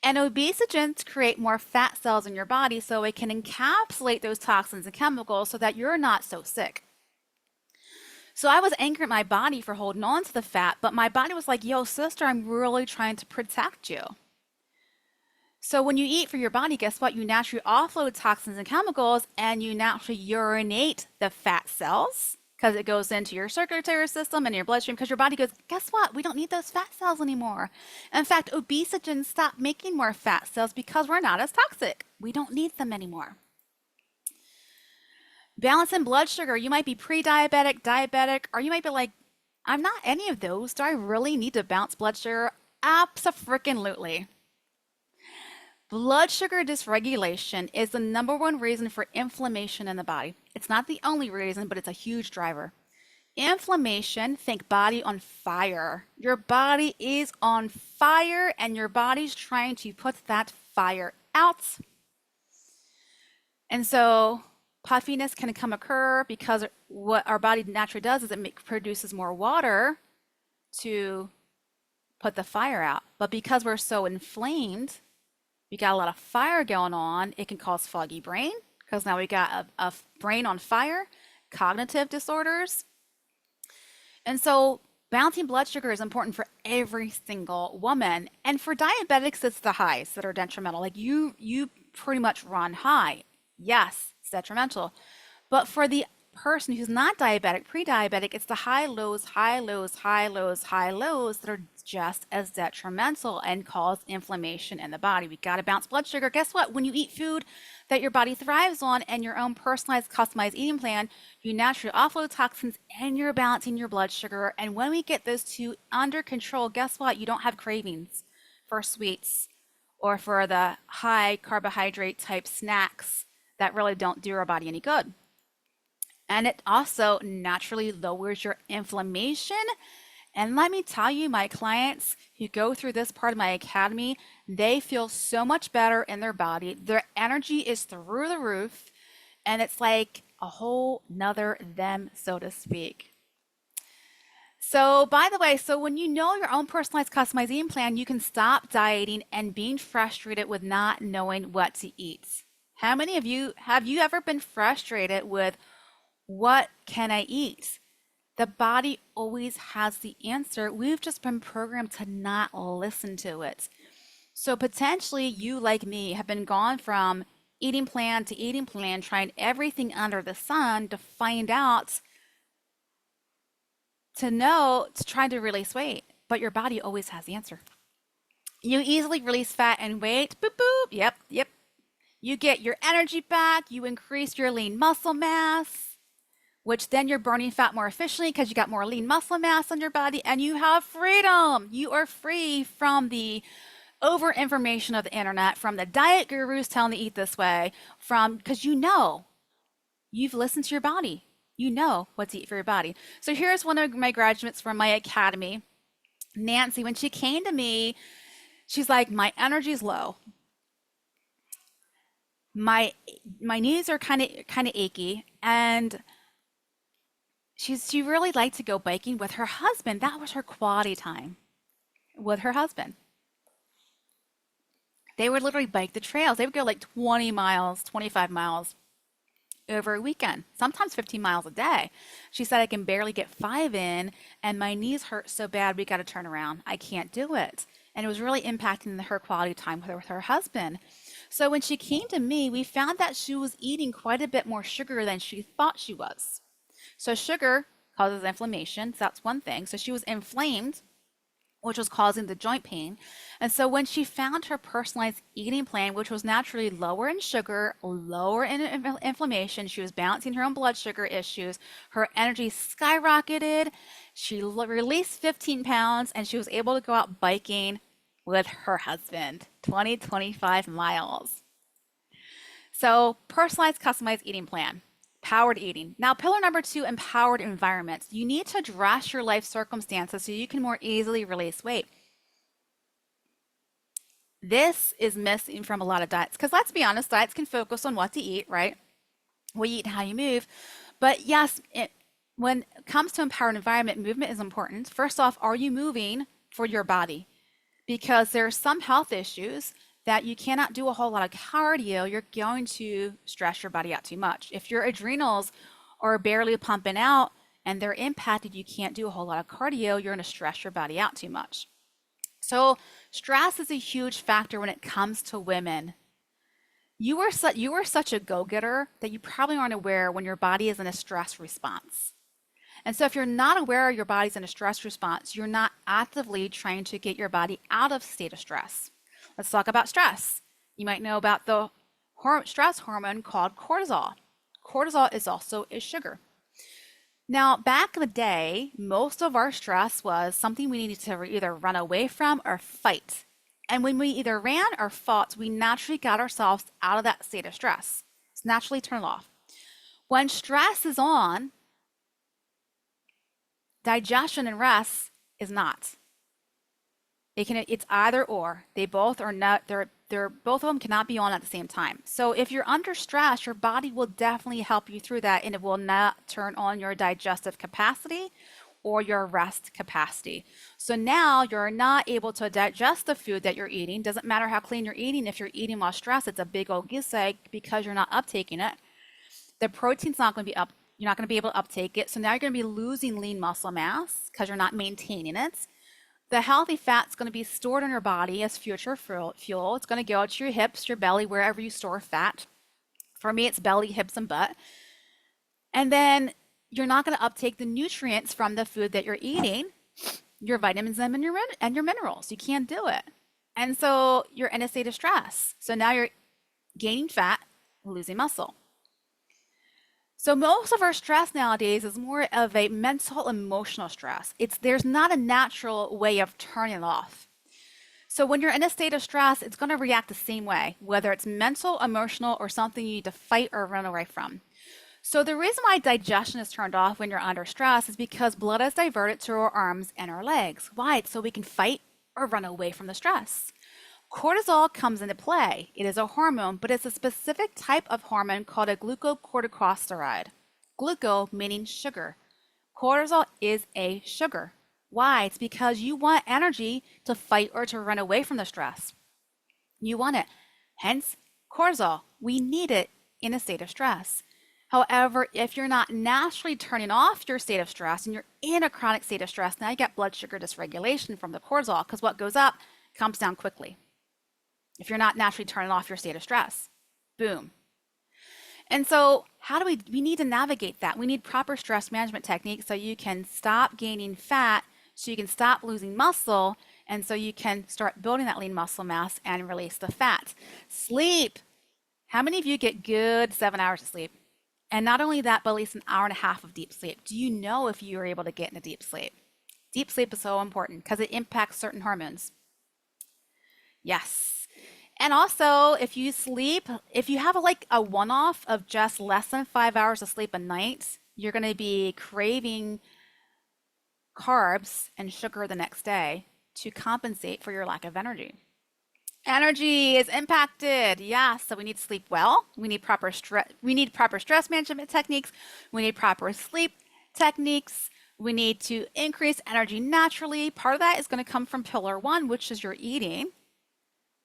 And obesogens create more fat cells in your body so it can encapsulate those toxins and chemicals so that you're not so sick. So I was angry at my body for holding on to the fat, but my body was like, yo, sister, I'm really trying to protect you. So when you eat for your body, guess what? You naturally offload toxins and chemicals and you naturally urinate the fat cells because it goes into your circulatory system and your bloodstream because your body goes, guess what? We don't need those fat cells anymore. In fact, obesogens stop making more fat cells because we're not as toxic. We don't need them anymore. Balancing blood sugar. You might be pre-diabetic, diabetic, or you might be like, I'm not any of those. Do I really need to balance blood sugar? Abso-freaking-lutely. Blood sugar dysregulation is the number one reason for inflammation in the body. It's not the only reason, but it's a huge driver. Inflammation, think body on fire. Your body is on fire and your body's trying to put that fire out. And so puffiness can occur because what our body naturally does is it produces more water to put the fire out. But because we're so inflamed, we got a lot of fire going on, it can cause foggy brain because now we got a brain on fire, cognitive disorders. And so balancing blood sugar is important for every single woman. And for diabetics, it's the highs that are detrimental. Like you pretty much run high. Yes, it's detrimental. But for the person who's not diabetic, pre-diabetic, it's the high lows, high lows, high lows, high lows that are just as detrimental and cause inflammation in the body. We got to balance blood sugar. Guess what? When you eat food that your body thrives on and your own personalized, customized eating plan, you naturally offload toxins and you're balancing your blood sugar. And when we get those two under control, guess what? You don't have cravings for sweets or for the high carbohydrate type snacks that really don't do our body any good. And it also naturally lowers your inflammation. And let me tell you, my clients who go through this part of my academy, they feel so much better in their body. Their energy is through the roof. And it's like a whole nother them, so to speak. So by the way, so when you know your own personalized customized eating plan, you can stop dieting and being frustrated with not knowing what to eat. How many of you, have you ever been frustrated with what can I eat? The body always has the answer. We've just been programmed to not listen to it. So potentially you, like me, have been gone from eating plan to eating plan, trying everything under the sun to find out, to know, to try to release weight. But your body always has the answer. You easily release fat and weight. Boop, boop. Yep. You get your energy back. You increase your lean muscle mass, which then you're burning fat more efficiently because you got more lean muscle mass on your body and you have freedom. You are free from the over information of the internet, from the diet gurus telling you to eat this way, because you've listened to your body. You know what to eat for your body. So here's one of my graduates from my academy, Nancy. When she came to me, she's like, my energy's low. My knees are kind of achy, and she really liked to go biking with her husband. That was her quality time with her husband. They would literally bike the trails. They would go like 20 miles, 25 miles over a weekend, sometimes 15 miles a day. She said, I can barely get 5 in, and my knees hurt so bad we got to turn around. I can't do it. and it was really impacting her quality time with her husband. So when she came to me, we found that she was eating quite a bit more sugar than she thought she was. So sugar causes inflammation, so that's one thing. So she was inflamed, which was causing the joint pain. And so when she found her personalized eating plan, which was naturally lower in sugar, lower in inflammation, she was balancing her own blood sugar issues, her energy skyrocketed, she released 15 pounds, and she was able to go out biking with her husband, 25 miles. So personalized, customized eating plan. Powered eating. Now, pillar number 2, empowered environments. You need to address your life circumstances so you can more easily release weight. This is missing from a lot of diets because let's be honest, diets can focus on what to eat, right? What you eat and how you move. But yes, when it comes to empowered environment, movement is important. First off, are you moving for your body? Because there are some health issues that you cannot do a whole lot of cardio, you're going to stress your body out too much. If your adrenals are barely pumping out and they're impacted, you can't do a whole lot of cardio, you're going to stress your body out too much. So stress is a huge factor when it comes to women. You are such a go-getter that you probably aren't aware when your body is in a stress response. And so if you're not aware your body's in a stress response, you're not actively trying to get your body out of state of stress. Let's talk about stress. You might know about the stress hormone called cortisol. Cortisol is also a sugar. Now, back in the day, most of our stress was something we needed to either run away from or fight. And when we either ran or fought, we naturally got ourselves out of that state of stress. It's naturally turned off. When stress is on, digestion and rest is not. It's either or. They both are not, they're both of them cannot be on at the same time. So if you're under stress, your body will definitely help you through that and it will not turn on your digestive capacity or your rest capacity. So now you're not able to digest the food that you're eating. Doesn't matter how clean you're eating. If you're eating while stressed, it's a big old goose egg because you're not uptaking it. The protein's not going to be up. You're not going to be able to uptake it. So now you're going to be losing lean muscle mass because you're not maintaining it. The healthy fat's going to be stored in your body as future fuel. It's going to go out to your hips, your belly, wherever you store fat. For me, it's belly, hips, and butt. And then you're not going to uptake the nutrients from the food that you're eating, your vitamins and your minerals. You can't do it. And so you're in a state of stress. So now you're gaining fat, losing muscle. So most of our stress nowadays is more of a mental, emotional stress. There's not a natural way of turning it off. So when you're in a state of stress, it's going to react the same way, whether it's mental, emotional, or something you need to fight or run away from. So the reason why digestion is turned off when you're under stress is because blood is diverted to our arms and our legs. Why? It's so we can fight or run away from the stress. Cortisol comes into play. It is a hormone, but it's a specific type of hormone called a glucocorticosteroid. Gluco meaning sugar. Cortisol is a sugar. Why? It's because you want energy to fight or to run away from the stress. You want it. Hence, cortisol. We need it in a state of stress. However, if you're not naturally turning off your state of stress and you're in a chronic state of stress, now you get blood sugar dysregulation from the cortisol because what goes up comes down quickly. If you're not naturally turning off your state of stress, boom. And so how do we need to navigate that? We need proper stress management techniques so you can stop gaining fat, so you can stop losing muscle, and so you can start building that lean muscle mass and release the fat. Sleep. How many of you get good 7 hours of sleep? And not only that, but at least an hour and a half of deep sleep. Do you know if you are able to get into deep sleep? Deep sleep is so important because it impacts certain hormones. Yes. And also, if you sleep, if you have a one-off of just less than 5 hours of sleep a night, you're going to be craving carbs and sugar the next day to compensate for your lack of energy. Energy is impacted. Yeah, so we need to sleep well. We need proper stress management techniques. We need proper sleep techniques. We need to increase energy naturally. Part of that is going to come from pillar 1, which is your eating.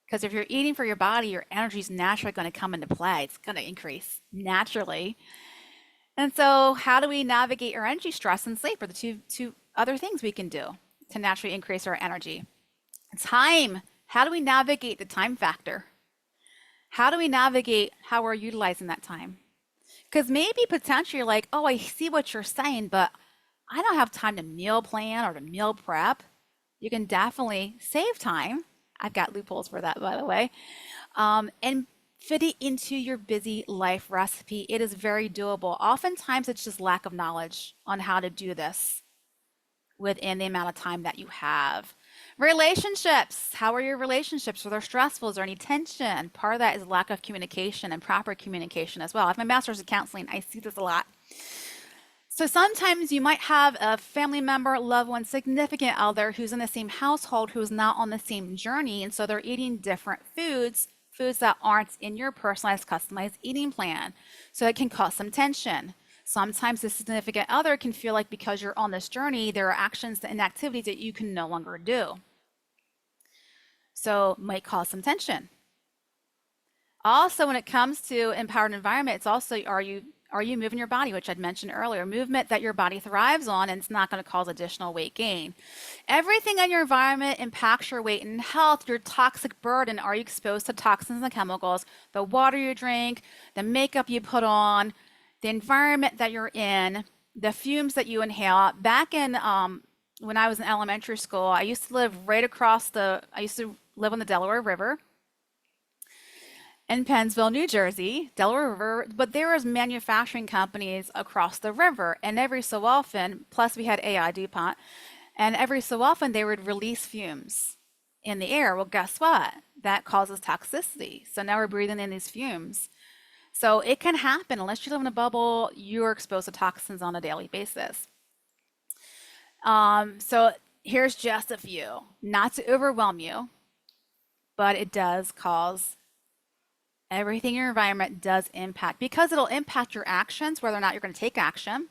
Because if you're eating for your body, your energy is naturally going to come into play. It's going to increase naturally. And so how do we navigate our energy? Stress and sleep are the two other things we can do to naturally increase our energy. Time. How do we navigate the time factor? How do we navigate how we're utilizing that time? Because maybe potentially you're like, oh, I see what you're saying, but I don't have time to meal plan or to meal prep. You can definitely save time. I've got loopholes for that, by the way. And fit it into your busy life recipe. It is very doable. Oftentimes, it's just lack of knowledge on how to do this within the amount of time that you have. Relationships. How are your relationships? Are they stressful? Is there any tension? Part of that is lack of communication and proper communication as well. I have my master's in counseling. I see this a lot. So sometimes you might have a family member, loved one, significant other who's in the same household who's not on the same journey. And so they're eating different foods, foods that aren't in your personalized, customized eating plan. So it can cause some tension. Sometimes the significant other can feel like because you're on this journey, there are actions and activities that you can no longer do. So it might cause some tension. Also, when it comes to empowered environment, it's also are you moving your body, which I'd mentioned earlier, movement that your body thrives on and it's not going to cause additional weight gain. Everything in your environment impacts your weight and health, your toxic burden. Are you exposed to toxins and chemicals? The water you drink, the makeup you put on, the environment that you're in, the fumes that you inhale. Back in when I was in elementary school, I used to live I used to live on the Delaware River in Pennsville, New Jersey, Delaware River, but there was manufacturing companies across the river, and every so often, plus we had AI DuPont, and every so often they would release fumes in the air. Well, guess what? That causes toxicity. So now we're breathing in these fumes. So it can happen unless you live in a bubble, you're exposed to toxins on a daily basis. So here's just a few, not to overwhelm you, but it does cause everything in your environment does impact because it'll impact your actions, whether or not you're going to take action.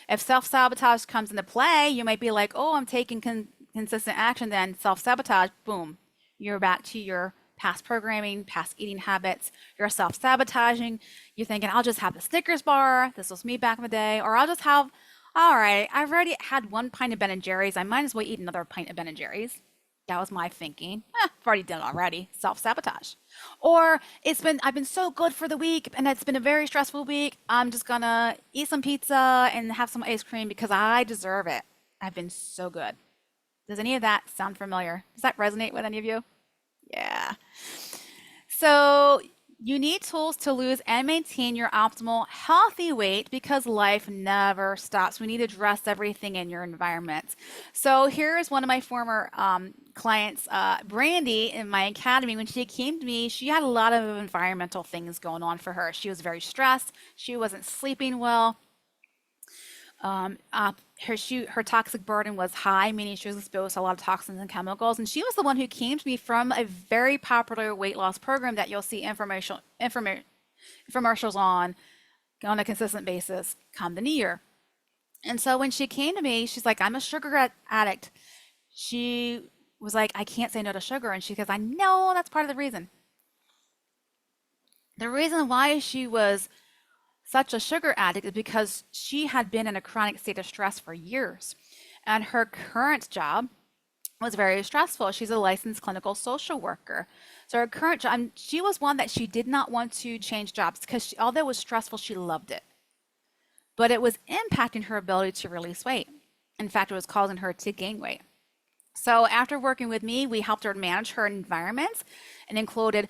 If self-sabotage comes into play, you might be like, oh, I'm taking consistent action, then self-sabotage, boom, you're back to your past programming, past eating habits. You're self-sabotaging. You're thinking, I'll just have the Snickers bar. This was me back in the day. Or I'll just have, all right, I've already had one pint of Ben& and Jerry's. I might as well eat another pint of Ben& and Jerry's. That was my thinking. I've already done it already. Self-sabotage. Or I've been so good for the week and it's been a very stressful week. I'm just gonna eat some pizza and have some ice cream because I deserve it. I've been so good. Does any of that sound familiar? Does that resonate with any of you? Yeah. So you need tools to lose and maintain your optimal healthy weight because life never stops. We need to address everything in your environment. So here is one of my former clients, Brandy, in my academy. When she came to me, she had a lot of environmental things going on for her. She was very stressed. She wasn't sleeping well. Her toxic burden was high, meaning she was exposed to a lot of toxins and chemicals. And she was the one who came to me from a very popular weight loss program that you'll see infomercials on a consistent basis come the new year. And so when she came to me, she's like, I'm a sugar addict. She was like, I can't say no to sugar. And she goes, I know that's part of the reason. The reason why she was such a sugar addict is because she had been in a chronic state of stress for years. And her current job was very stressful. She's a licensed clinical social worker. So her current job, she was one that she did not want to change jobs because although it was stressful, she loved it. But it was impacting her ability to release weight. In fact, it was causing her to gain weight. So after working with me, we helped her manage her environment and included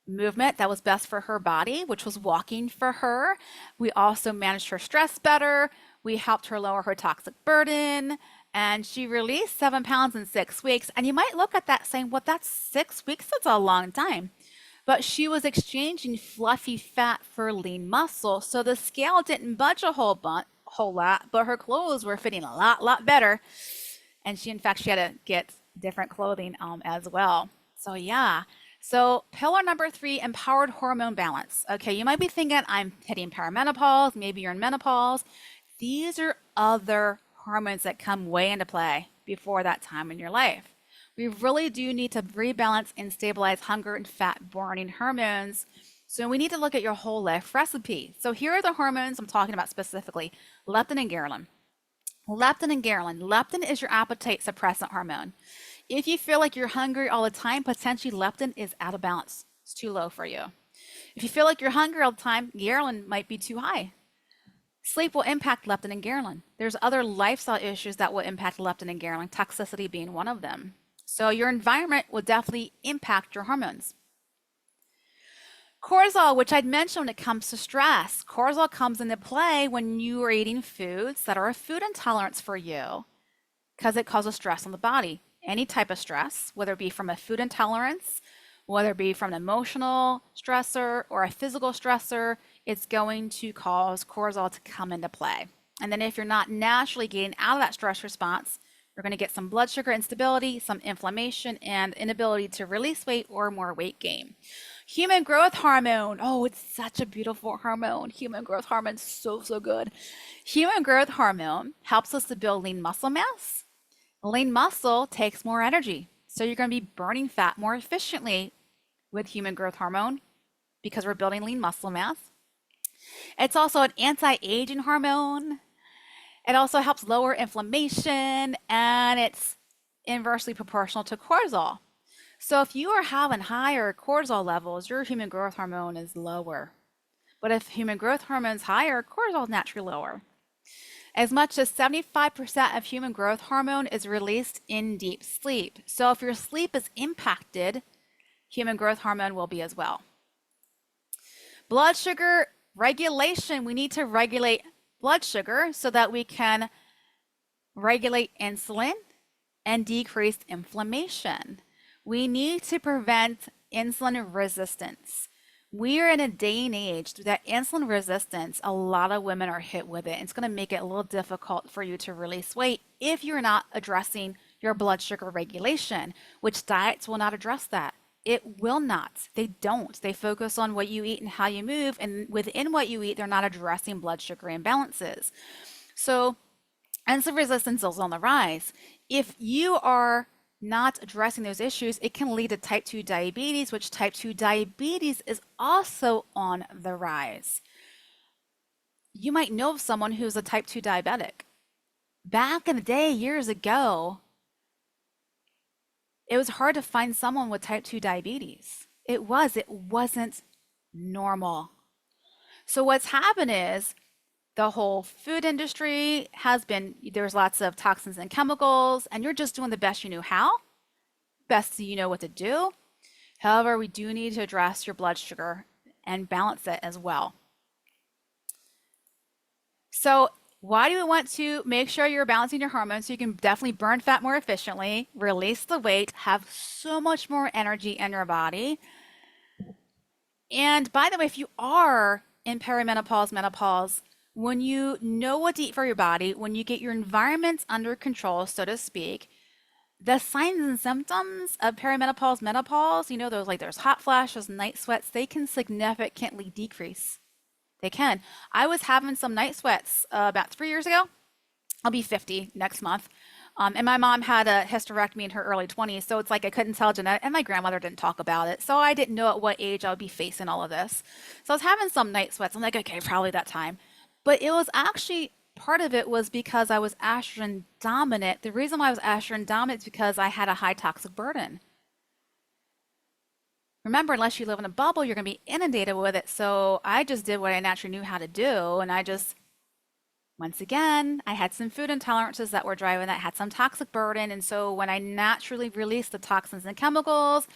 movement that was best for her body, which was walking for her. We also managed her stress better. We helped her lower her toxic burden, and she released 7 pounds in 6 weeks. And you might look at that saying, well, that's 6 weeks. That's a long time. But she was exchanging fluffy fat for lean muscle. So the scale didn't budge a whole lot, but her clothes were fitting a lot better. And in fact, she had to get different clothing as well. So yeah. So pillar number 3, empowered hormone balance. Okay, you might be thinking I'm hitting perimenopause, maybe you're in menopause. These are other hormones that come way into play before that time in your life. We really do need to rebalance and stabilize hunger and fat burning hormones. So we need to look at your whole life recipe. So here are the hormones I'm talking about specifically, leptin and ghrelin. Leptin and ghrelin. Leptin is your appetite suppressant hormone. If you feel like you're hungry all the time, potentially leptin is out of balance. It's too low for you. If you feel like you're hungry all the time, ghrelin might be too high. Sleep will impact leptin and ghrelin. There's other lifestyle issues that will impact leptin and ghrelin, toxicity being one of them. So your environment will definitely impact your hormones. Cortisol, which I'd mentioned when it comes to stress. Cortisol comes into play when you are eating foods that are a food intolerance for you because it causes stress on the body. Any type of stress, whether it be from a food intolerance, whether it be from an emotional stressor or a physical stressor, it's going to cause cortisol to come into play. And then if you're not naturally getting out of that stress response, you're going to get some blood sugar instability, some inflammation, and inability to release weight or more weight gain. Human growth hormone. Oh, it's such a beautiful hormone. Human growth hormone is so, so good. Human growth hormone helps us to build lean muscle mass. Lean muscle takes more energy. So you're going to be burning fat more efficiently with human growth hormone because we're building lean muscle mass. It's also an anti-aging hormone. It also helps lower inflammation, and it's inversely proportional to cortisol. So if you are having higher cortisol levels, your human growth hormone is lower. But if human growth hormone is higher, cortisol is naturally lower. As much as 75% of human growth hormone is released in deep sleep. So if your sleep is impacted, human growth hormone will be as well. Blood sugar regulation. We need to regulate blood sugar so that we can regulate insulin and decrease inflammation. We need to prevent insulin resistance. We are in a day and age that insulin resistance, a lot of women are hit with it. It's going to make it a little difficult for you to release weight if you're not addressing your blood sugar regulation, which diets will not address that. It will not. They don't. They focus on what you eat and how you move, and within what you eat, they're not addressing blood sugar imbalances. So insulin resistance is on the rise. If you are not addressing those issues, it can lead to type 2 diabetes, which type 2 diabetes is also on the rise. You might know of someone who's a type 2 diabetic. Back in the day, years ago, it was hard to find someone with type 2 diabetes. It wasn't normal. So what's happened is the whole food industry there's lots of toxins and chemicals, and you're just doing the best you knew how, best you know what to do. However, we do need to address your blood sugar and balance it as well. So why do we want to make sure you're balancing your hormones so you can definitely burn fat more efficiently, release the weight, have so much more energy in your body? And by the way, if you are in perimenopause, menopause, when you know what to eat for your body, when you get your environment under control, so to speak, the signs and symptoms of perimenopause, menopause, there's hot flashes, night sweats, they can significantly decrease. They can. I was having some night sweats about 3 years ago. I'll be 50 next month. And my mom had a hysterectomy in her early 20s, so it's like I couldn't tell genetic, and my grandmother didn't talk about it, so I didn't know at what age I would be facing all of this. So I was having some night sweats. I'm like, okay, probably that time. But it was actually, part of it was because I was estrogen dominant. The reason why I was estrogen dominant is because I had a high toxic burden. Remember, unless you live in a bubble, you're going to be inundated with it. So I just did what I naturally knew how to do. And once again, I had some food intolerances that were driving that, had some toxic burden. And so when I naturally released the toxins and chemicals,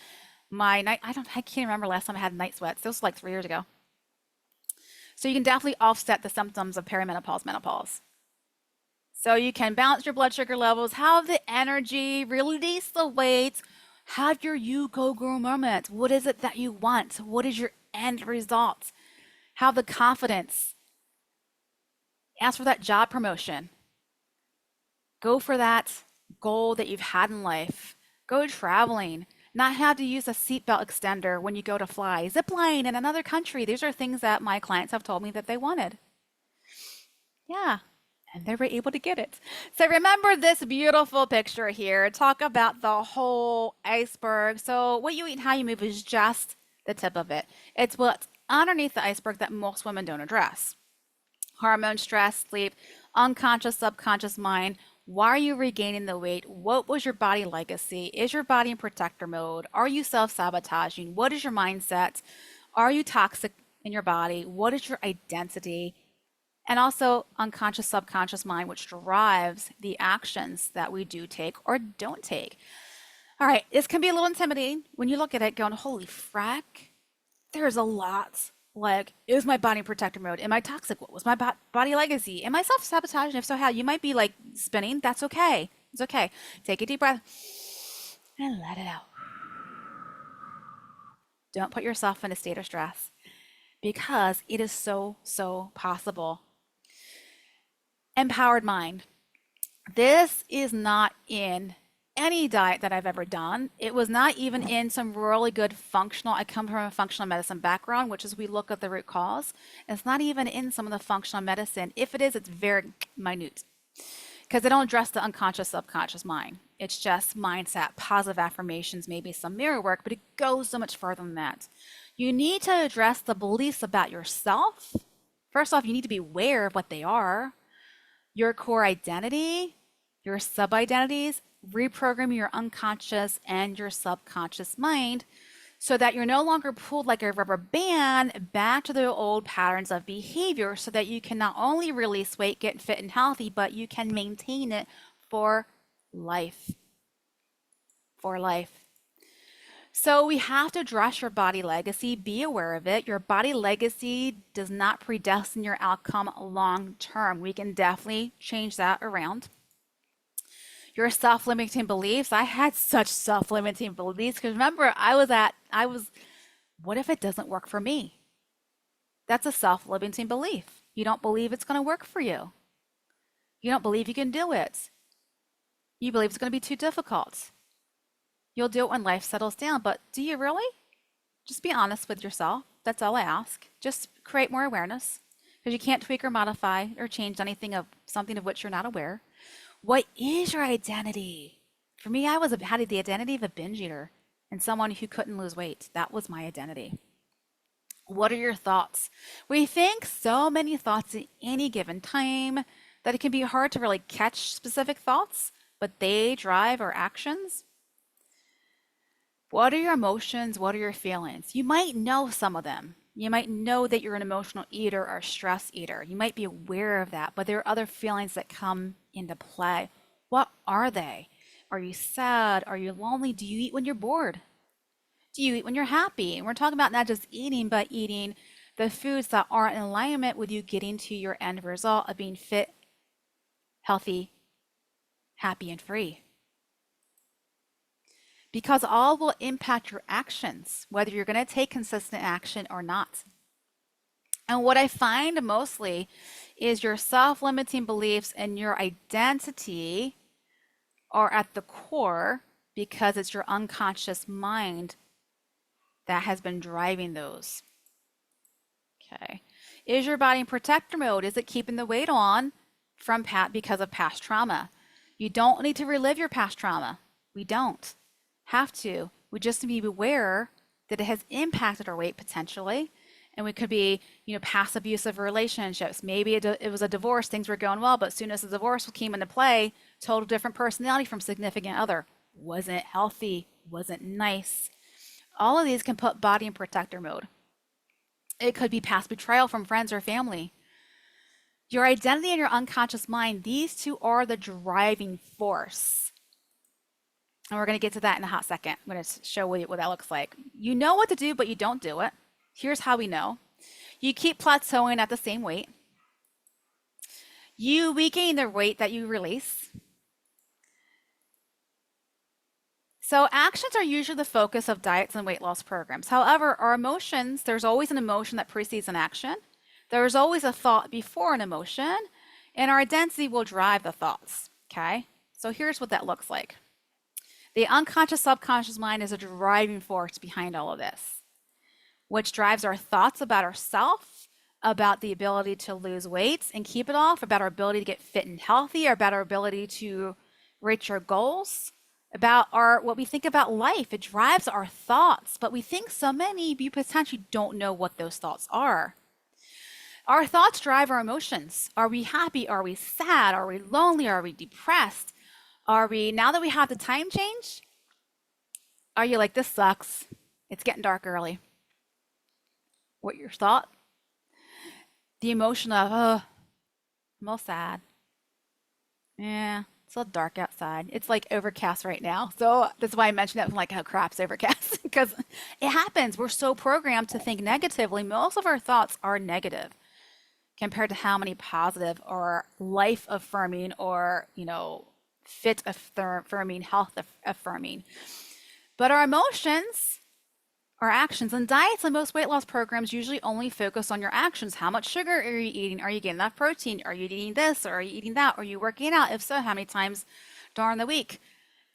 I can't remember last time I had night sweats. This was like 3 years ago. So you can definitely offset the symptoms of perimenopause, menopause. So you can balance your blood sugar levels, have the energy, release the weight, have your you go girl moment. What is it that you want? What is your end result? Have the confidence. Ask for that job promotion. Go for that goal that you've had in life. Go traveling. Not have to use a seatbelt extender when you go to fly. Zip line in another country. These are things that my clients have told me that they wanted. Yeah, and they were able to get it. So remember this beautiful picture here. Talk about the whole iceberg. So what you eat and how you move is just the tip of it. It's what's underneath the iceberg that most women don't address. Hormone, stress, sleep, unconscious, subconscious mind, Why are you regaining the weight? What was your body legacy? Is your body in protector mode? Are you self-sabotaging? What is your mindset? Are you toxic in your body? What is your identity? And also unconscious, subconscious mind, which drives the actions that we do take or don't take. All right, this can be a little intimidating when you look at it going, holy frack, there's a lot. Like, is my body in protector mode? Am I toxic? What was my body legacy? Am I self-sabotaging? If so, how? You might be like spinning. That's okay. It's okay. Take a deep breath and let it out. Don't put yourself in a state of stress because it is so, so possible. Empowered mind. This is not in any diet that I've ever done. It was not even in some really good functional. I come from a functional medicine background, which is we look at the root cause. It's not even in some of the functional medicine. If it is, it's very minute because they don't address the unconscious, subconscious mind. It's just mindset, positive affirmations, maybe some mirror work, but it goes so much further than that. You need to address the beliefs about yourself. First off, you need to be aware of what they are. Your core identity, your sub-identities, reprogram your unconscious and your subconscious mind so that you're no longer pulled like a rubber band back to the old patterns of behavior so that you can not only release weight, get fit and healthy, but you can maintain it for life. For life. So we have to address your body legacy, be aware of it. Your body legacy does not predestine your outcome long term. We can definitely change that around. Your self-limiting beliefs. I had such self-limiting beliefs because remember, what if it doesn't work for me? That's a self-limiting belief. You don't believe it's going to work for you. You don't believe you can do it. You believe it's going to be too difficult. You'll do it when life settles down, but do you really? Just be honest with yourself. That's all I ask. Just create more awareness because you can't tweak or modify or change anything of something of which you're not aware. What is your identity? For me, had the identity of a binge eater and someone who couldn't lose weight. That was my identity. What are your thoughts? We think so many thoughts at any given time that it can be hard to really catch specific thoughts, but they drive our actions. What are your emotions? What are your feelings? You might know some of them. You might know that you're an emotional eater or a stress eater. You might be aware of that, but there are other feelings that come into play. What are they? Are you sad? Are you lonely? Do you eat when you're bored? Do you eat when you're happy? And we're talking about not just eating, but eating the foods that are in alignment with you getting to your end result of being fit, healthy, happy, and free. Because all will impact your actions, whether you're going to take consistent action or not. And what I find mostly is your self-limiting beliefs and your identity are at the core because it's your unconscious mind that has been driving those. Okay. Is your body in protector mode? Is it keeping the weight on because of past trauma? You don't need to relive your past trauma. We don't have to. We just need to be aware that it has impacted our weight potentially. And we could be, past abusive relationships. Maybe it was a divorce, things were going well, but as soon as the divorce came into play, total different personality from significant other. Wasn't healthy, wasn't nice. All of these can put body in protector mode. It could be past betrayal from friends or family. Your identity and your unconscious mind, these two are the driving force. And we're going to get to that in a hot second. I'm going to show you what that looks like. You know what to do, but you don't do it. Here's how we know. You keep plateauing at the same weight. You regain the weight that you release. So actions are usually the focus of diets and weight loss programs. However, our emotions, there's always an emotion that precedes an action. There's always a thought before an emotion, and our identity will drive the thoughts, okay? So here's what that looks like. The unconscious subconscious mind is a driving force behind all of this, which drives our thoughts about ourselves, about the ability to lose weight and keep it off, about our ability to get fit and healthy, or about our ability to reach our goals, about what we think about life. It drives our thoughts, but we think so many of you potentially don't know what those thoughts are. Our thoughts drive our emotions. Are we happy? Are we sad? Are we lonely? Are we depressed? Are we, now that we have the time change, are you like, this sucks? It's getting dark early. What your thought? The emotion of, oh, I'm all sad. Yeah, it's a little dark outside. It's like overcast right now. So that's why I mentioned that. I'm like, oh crap, it's overcast. Because it happens. We're so programmed to think negatively. Most of our thoughts are negative compared to how many positive or life affirming or, fit affirming, health affirming. But our emotions, our actions, and diets and most weight loss programs usually only focus on your actions. How much sugar are you eating? Are you getting enough protein? Are you eating this? Or are you eating that? Are you working out? If so, how many times during the week?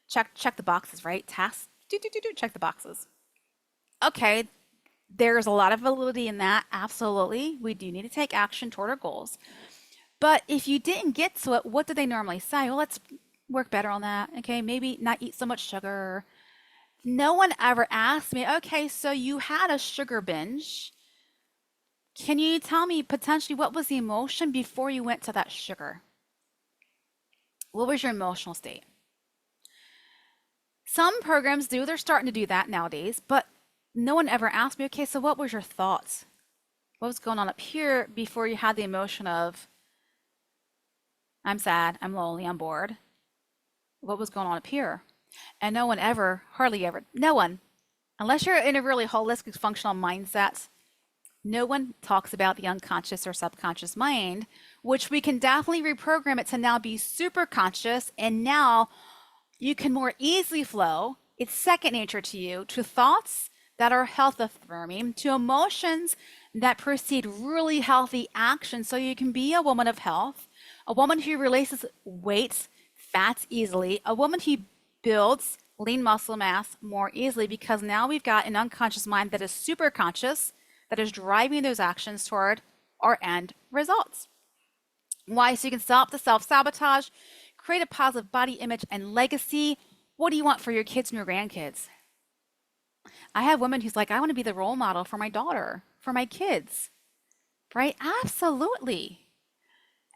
Check the boxes, right? Tasks. Check the boxes. Okay, there's a lot of validity in that. Absolutely. We do need to take action toward our goals. But if you didn't get to it, what do they normally say? Well, let's work better on that. Okay, maybe not eat so much sugar. No one ever asked me, okay, so you had a sugar binge. Can you tell me potentially what was the emotion before you went to that sugar? What was your emotional state? Some programs do, they're starting to do that nowadays, but no one ever asked me, okay, so what was your thoughts? What was going on up here before you had the emotion of, I'm sad, I'm lonely, I'm bored? What was going on up here? And no one ever, hardly ever, no one, unless you're in a really holistic functional mindset, no one talks about the unconscious or subconscious mind, which we can definitely reprogram it to now be super conscious. And now you can more easily flow. It's second nature to you, to thoughts that are health affirming, to emotions that precede really healthy action. So you can be a woman of health, a woman who releases weight, fats easily, a woman who builds lean muscle mass more easily because now we've got an unconscious mind that is super conscious, that is driving those actions toward our end results. Why? So you can stop the self-sabotage, create a positive body image and legacy. What do you want for your kids and your grandkids? I have women who's like, I want to be the role model for my daughter, for my kids, right? Absolutely.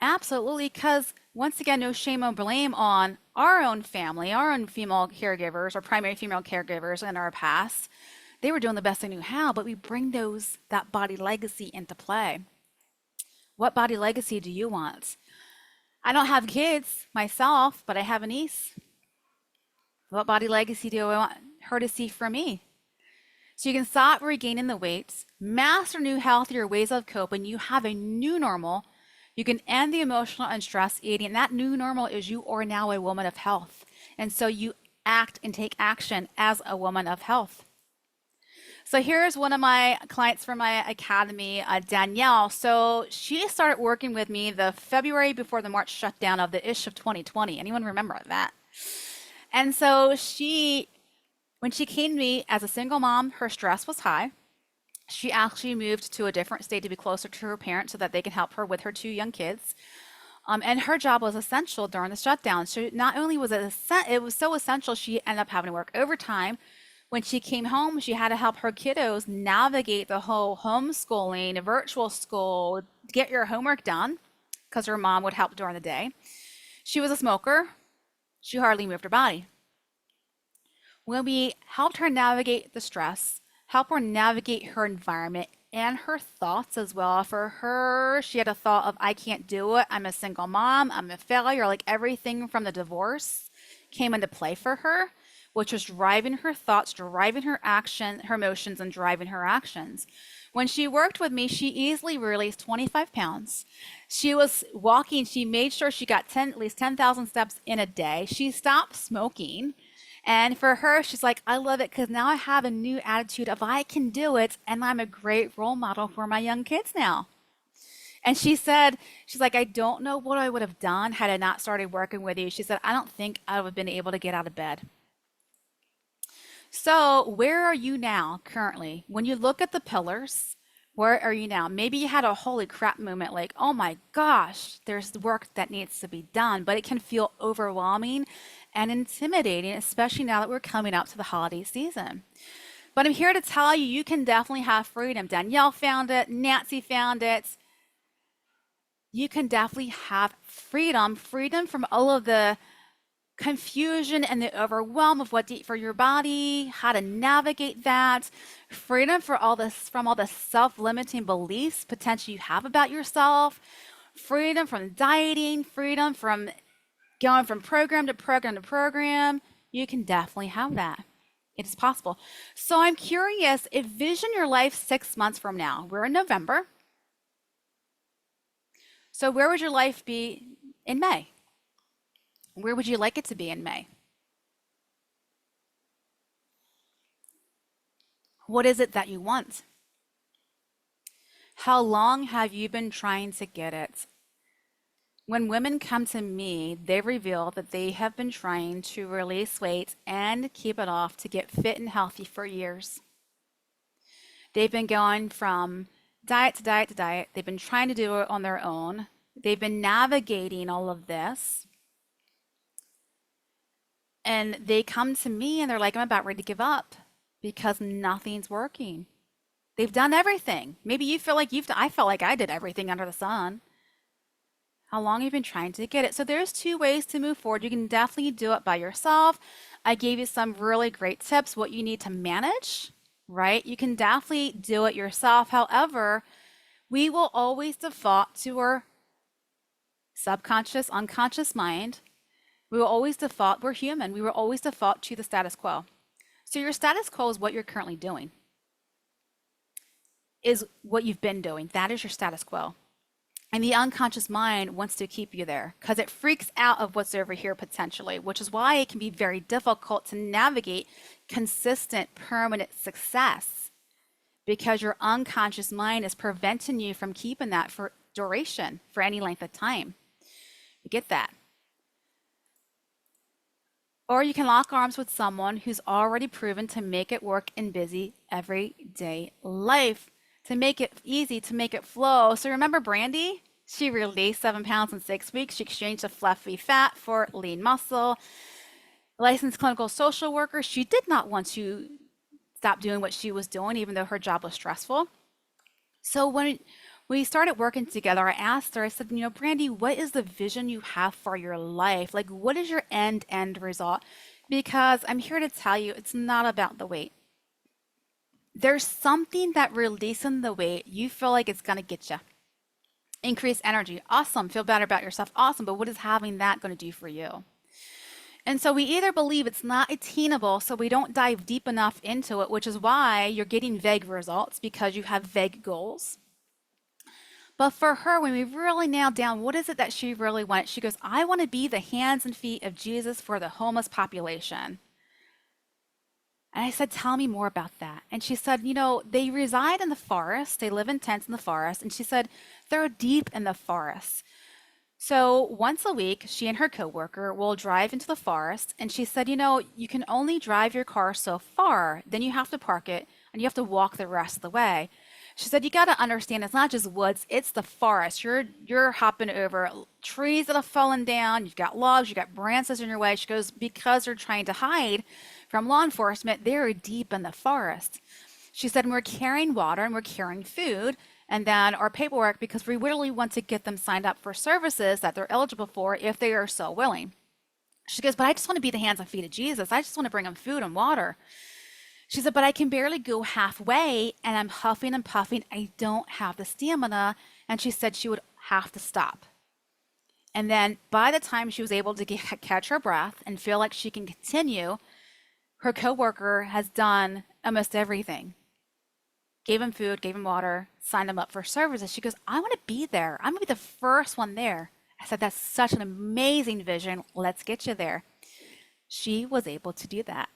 Absolutely, because once again, no shame or blame on our own family, our own female caregivers, or primary female caregivers in our past. They were doing the best they knew how, but we bring that body legacy into play. What body legacy do you want? I don't have kids myself, but I have a niece. What body legacy do I want her to see from me? So you can stop regaining the weight, master new healthier ways of coping. You have a new normal. You can end the emotional and stress eating. And that new normal is you are now a woman of health. And so you act and take action as a woman of health. So here's one of my clients from my academy, Danielle. So she started working with me the February before the March shutdown of the ish of 2020. Anyone remember that? And so when she came to me as a single mom, her stress was high. She actually moved to a different state to be closer to her parents so that they can help her with her two young kids. And her job was essential during the shutdown. So not only was it was so essential, she ended up having to work overtime. When she came home, she had to help her kiddos navigate the whole homeschooling, virtual school, get your homework done, because her mom would help during the day. She was a smoker. She hardly moved her body. When we helped her navigate the stress, help her navigate her environment and her thoughts as well. For her, she had a thought of, I can't do it. I'm a single mom. I'm a failure. Like everything from the divorce came into play for her, which was driving her thoughts, driving her action, her emotions, and driving her actions. When she worked with me, she easily released 25 pounds. She was walking. She made sure she got at least 10,000 steps in a day. She stopped smoking. And for her, she's like, I love it because now I have a new attitude of I can do it, and I'm a great role model for my young kids now. And she said, she's like, I don't know what I would have done had I not started working with you. She said, I don't think I would have been able to get out of bed. So where are you now currently? When you look at the pillars, where are you now? Maybe you had a holy crap moment like, oh my gosh, there's work that needs to be done, but it can feel overwhelming and intimidating, especially now that we're coming up to the holiday season. But I'm here to tell you, you can definitely have freedom. Danielle found it, Nancy found it, You can definitely have freedom, freedom from all of the confusion and the overwhelm of what to eat for your body, how to navigate that, freedom for all this from all the self-limiting beliefs potentially you have about yourself, freedom from dieting, freedom from going from program to program to program. You can definitely have that. It is possible. So I'm curious, envision your life 6 months from now. We're in November. So where would your life be in May? Where would you like it to be in May? What is it that you want? How long have you been trying to get it? When women come to me, they reveal that they have been trying to release weight and keep it off to get fit and healthy for years. They've been going from diet to diet to diet. They've been trying to do it on their own. They've been navigating all of this. And they come to me and they're like, I'm about ready to give up because nothing's working. They've done everything. Maybe you feel like I felt like I did everything under the sun. How long have you been trying to get it? So there's two ways to move forward. You can definitely do it by yourself. I gave you some really great tips, what you need to manage, right? You can definitely do it yourself. However, we will always default to our subconscious, unconscious mind. We will always default, we're human, we will always default to the status quo. So your status quo is what you're currently doing, is what you've been doing. That is your status quo. And the unconscious mind wants to keep you there because it freaks out of what's over here potentially, which is why it can be very difficult to navigate consistent, permanent success because your unconscious mind is preventing you from keeping that for duration, for any length of time. You get that? Or you can lock arms with someone who's already proven to make it work in busy everyday life, to make it easy, to make it flow. So remember Brandy? She released 7 pounds in 6 weeks. She exchanged a fluffy fat for lean muscle. Licensed clinical social worker. She did not want to stop doing what she was doing, even though her job was stressful. So when we started working together, I asked her, I said, Brandy, what is the vision you have for your life? Like, what is your end result? Because I'm here to tell you, it's not about the weight. There's something that releasing the weight, you feel like it's going to get you. Increase energy. Awesome. Feel better about yourself. Awesome. But what is having that going to do for you? And so we either believe it's not attainable, so we don't dive deep enough into it, which is why you're getting vague results because you have vague goals. But for her, when we really nailed down what is it that she really wants, she goes, I want to be the hands and feet of Jesus for the homeless population. And I said, tell me more about that. And she said, they reside in the forest. They live in tents in the forest. And she said, they're deep in the forest. So once a week, she and her coworker will drive into the forest. And she said, you can only drive your car so far. Then you have to park it and you have to walk the rest of the way. She said, you got to understand, it's not just woods, it's the forest. You're hopping over trees that have fallen down. You've got logs, you've got branches in your way. She goes, because they're trying to hide from law enforcement, they're deep in the forest. She said, and we're carrying water and we're carrying food and then our paperwork because we really want to get them signed up for services that they're eligible for if they are so willing. She goes, but I just want to be the hands and feet of Jesus. I just want to bring them food and water. She said, but I can barely go halfway and I'm huffing and puffing. I don't have the stamina. And she said she would have to stop. And then by the time she was able to catch her breath and feel like she can continue, her coworker has done almost everything. Gave him food, gave him water, signed him up for services. She goes, I want to be there. I'm going to be the first one there. I said, that's such an amazing vision. Let's get you there. She was able to do that.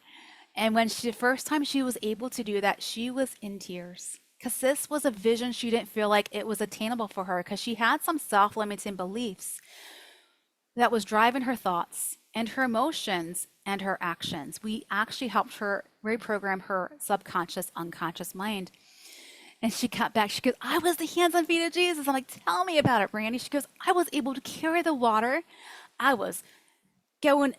And when the first time she was able to do that, she was in tears because this was a vision she didn't feel like it was attainable for her because she had some self-limiting beliefs that was driving her thoughts and her emotions and her actions. We actually helped her reprogram her subconscious, unconscious mind. And she got back. She goes, I was the hands and feet of Jesus. I'm like, tell me about it, Brandy. She goes, I was able to carry the water. I was going,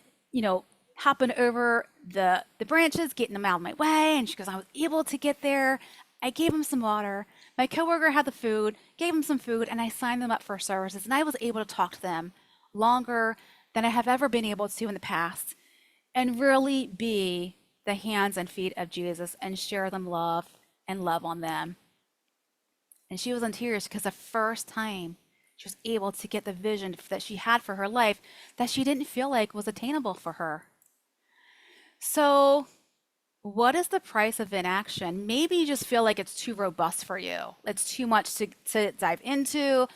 hopping over the branches, getting them out of my way. And she goes, I was able to get there. I gave him some water. My coworker had the food, gave them some food, and I signed them up for services. And I was able to talk to them longer than I have ever been able to in the past and really be the hands and feet of Jesus and share them love and love on them. And she was in tears because the first time she was able to get the vision that she had for her life that she didn't feel like was attainable for her. So, what is the price of inaction? Maybe you just feel like it's too robust for you. It's too much to dive into.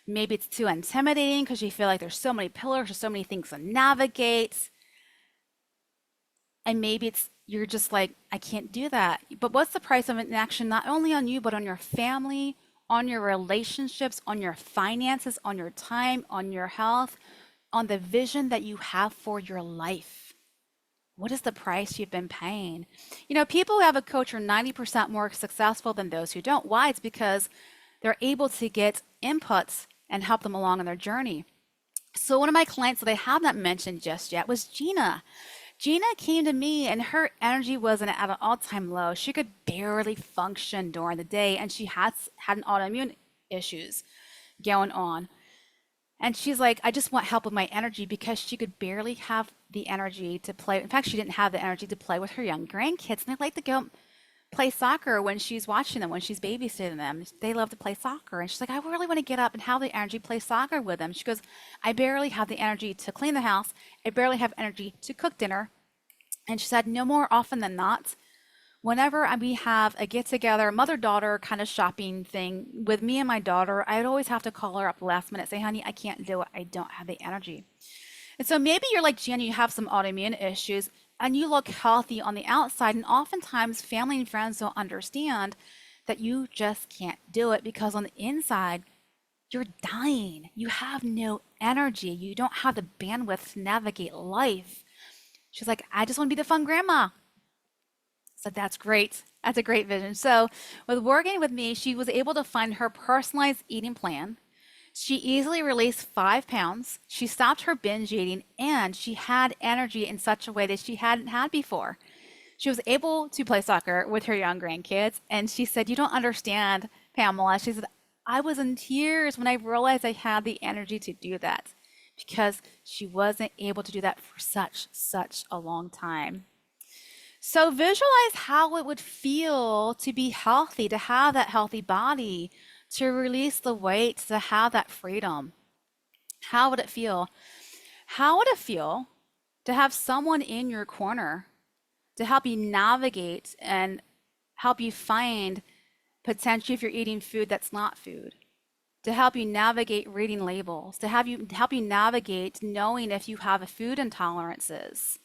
Maybe it's too intimidating because you feel like there's so many pillars, there's so many things to navigate. And maybe it's you're just like, I can't do that. But what's the price of inaction, not only on you, but on your family, on your relationships, on your finances, on your time, on your health, on the vision that you have for your life? What is the price you've been paying? You know, people who have a coach are 90% more successful than those who don't. Why? It's because they're able to get inputs and help them along on their journey. So one of my clients that I have not mentioned just yet was Gina. Gina came to me and her energy was at an all-time low. She could barely function during the day and she had an autoimmune issues going on. And she's like, I just want help with my energy because she could barely have the energy to play. In fact, she didn't have the energy to play with her young grandkids. And they like to go play soccer when she's watching them, when she's babysitting them. They love to play soccer. And she's like, I really want to get up and have the energy to play soccer with them. She goes, I barely have the energy to clean the house. I barely have energy to cook dinner. And she said, no more often than not, whenever we have a get together, mother-daughter kind of shopping thing with me and my daughter, I'd always have to call her up the last minute, say, honey, I can't do it. I don't have the energy. And so maybe you're like Jen, you have some autoimmune issues and you look healthy on the outside. And oftentimes family and friends don't understand that you just can't do it because on the inside, you're dying. You have no energy. You don't have the bandwidth to navigate life. She's like, I just want to be the fun grandma. So that's great. That's a great vision. So with working with me, she was able to find her personalized eating plan. She easily released 5 pounds. She stopped her binge eating and she had energy in such a way that she hadn't had before. She was able to play soccer with her young grandkids. And she said, you don't understand, Pamela. She said, I was in tears when I realized I had the energy to do that because she wasn't able to do that for such a long time. So visualize how it would feel to be healthy, to have that healthy body, to release the weight, to have that freedom. How would it feel? How would it feel to have someone in your corner to help you navigate and help you find potentially if you're eating food that's not food, to help you navigate reading labels, to help you navigate knowing if you have a food intolerances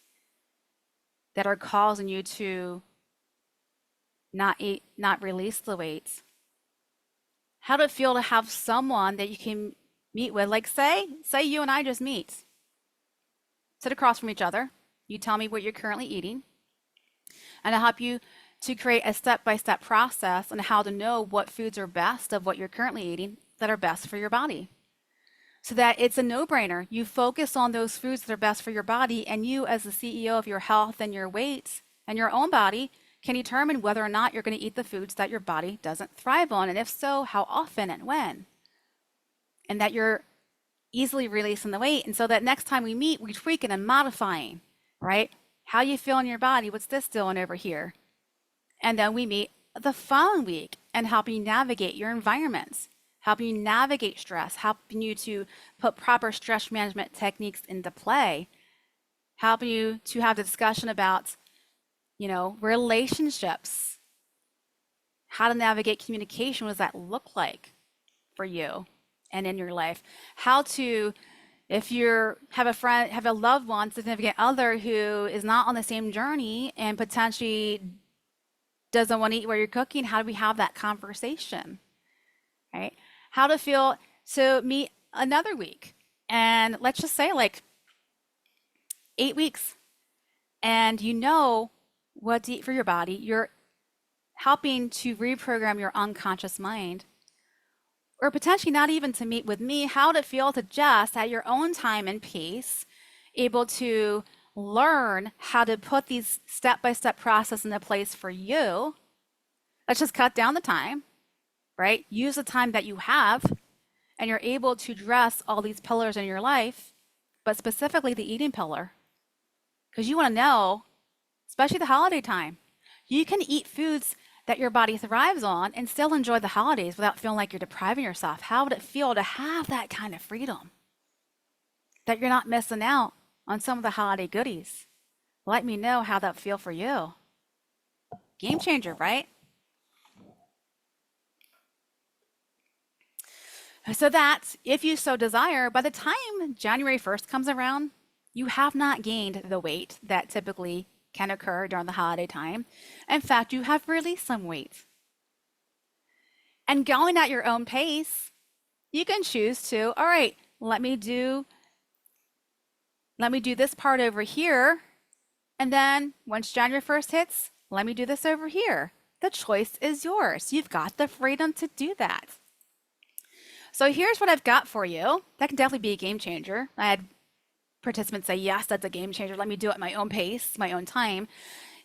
that are causing you to not eat, not release the weight? How would it feel to have someone that you can meet with? Like say you and I just meet, sit across from each other. You tell me what you're currently eating, and I'll help you to create a step-by-step process on how to know what foods are best of what you're currently eating that are best for your body. So that it's a no-brainer. You focus on those foods that are best for your body, and you as the CEO of your health and your weight and your own body can determine whether or not you're going to eat the foods that your body doesn't thrive on, and if so, how often and when. And that you're easily releasing the weight, and so that next time we meet, we tweak it and modifying, right? How you feel in your body, what's this doing over here? And then we meet the following week and helping you navigate your environments, helping you navigate stress, helping you to put proper stress management techniques into play, helping you to have a discussion about, relationships, how to navigate communication. What does that look like for you and in your life? How to, if you have a friend, have a loved one, significant other who is not on the same journey and potentially doesn't want to eat where you're cooking, how do we have that conversation, right? How to feel to meet another week. And let's just say like 8 weeks. And you know what to eat for your body. You're helping to reprogram your unconscious mind. Or potentially not even to meet with me, how would it feel to just at your own time and pace, able to learn how to put these step-by-step process into place for you. Let's just cut down the time, right? Use the time that you have and you're able to address all these pillars in your life, but specifically the eating pillar. Because you want to know, especially the holiday time, you can eat foods that your body thrives on and still enjoy the holidays without feeling like you're depriving yourself. How would it feel to have that kind of freedom? That you're not missing out on some of the holiday goodies. Let me know how that feel for you. Game changer, right? So that, if you so desire, by the time January 1st comes around, you have not gained the weight that typically can occur during the holiday time. In fact, you have released some weight. And going at your own pace, you can choose to, all right, let me do this part over here. And then once January 1st hits, let me do this over here. The choice is yours. You've got the freedom to do that. So here's what I've got for you. That can definitely be a game changer. I had participants say, yes, that's a game changer. Let me do it at my own pace, my own time.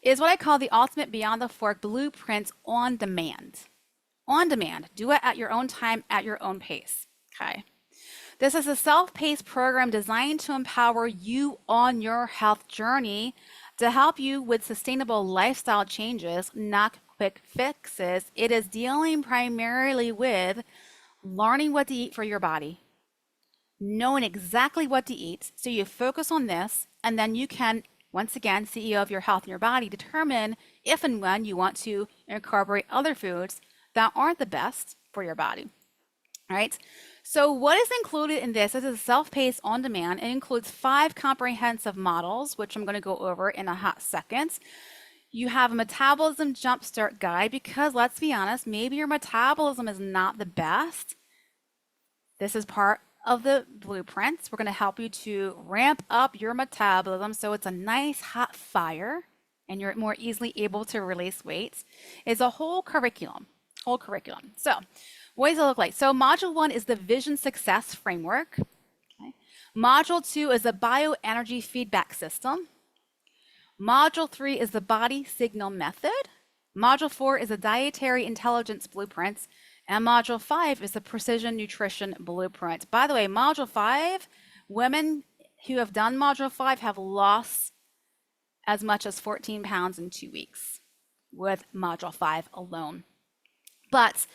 Is what I call the ultimate Beyond the Fork Blueprint on demand. On demand. Do it at your own time, at your own pace. Okay. This is a self-paced program designed to empower you on your health journey to help you with sustainable lifestyle changes, not quick fixes. It is dealing primarily with learning what to eat for your body, knowing exactly what to eat. So you focus on this, and then you can, once again, CEO of your health and your body, determine if and when you want to incorporate other foods that aren't the best for your body. All right. So what is included in this? This is self-paced on demand. It includes 5 comprehensive models, which I'm going to go over in a hot second. You have a metabolism jumpstart guide because let's be honest, maybe your metabolism is not the best. This is part of the blueprints. We're going to help you to ramp up your metabolism so it's a nice hot fire and you're more easily able to release weight. It's a whole curriculum. So what does it look like? So module 1 is the vision success framework. Okay. Module 2 is the bioenergy feedback system. Module 3 is the body signal method. Module 4 is the dietary intelligence blueprints. And module 5 is the precision nutrition blueprint. By the way, module 5, women who have done module 5 have lost as much as 14 pounds in 2 weeks with module 5 alone. But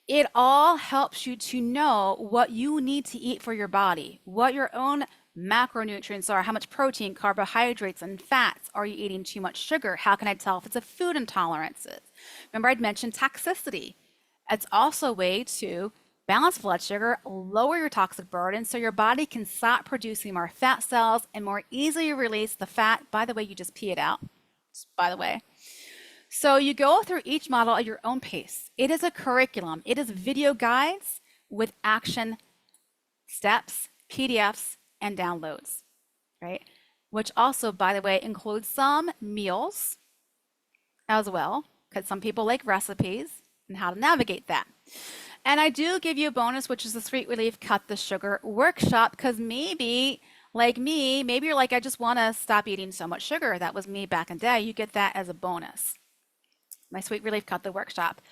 it all helps you to know what you need to eat for your body, what your own macronutrients are, how much protein, carbohydrates, and fats. Are you eating too much sugar? How can I tell if it's a food intolerance? Remember, I'd mentioned toxicity. It's also a way to balance blood sugar, lower your toxic burden so your body can stop producing more fat cells and more easily release the fat. By the way, you just pee it out, by the way. So you go through each model at your own pace. It is a curriculum. It is video guides with action steps, PDFs, and downloads, right? Which also, by the way, includes some meals as well, because some people like recipes and how to navigate that. And I do give you a bonus, which is the Sweet Relief Cut the Sugar workshop, because maybe, like me, maybe you're like, I just want to stop eating so much sugar. That was me back in the day. You get that as a bonus. My Sweet Relief Cut the workshop.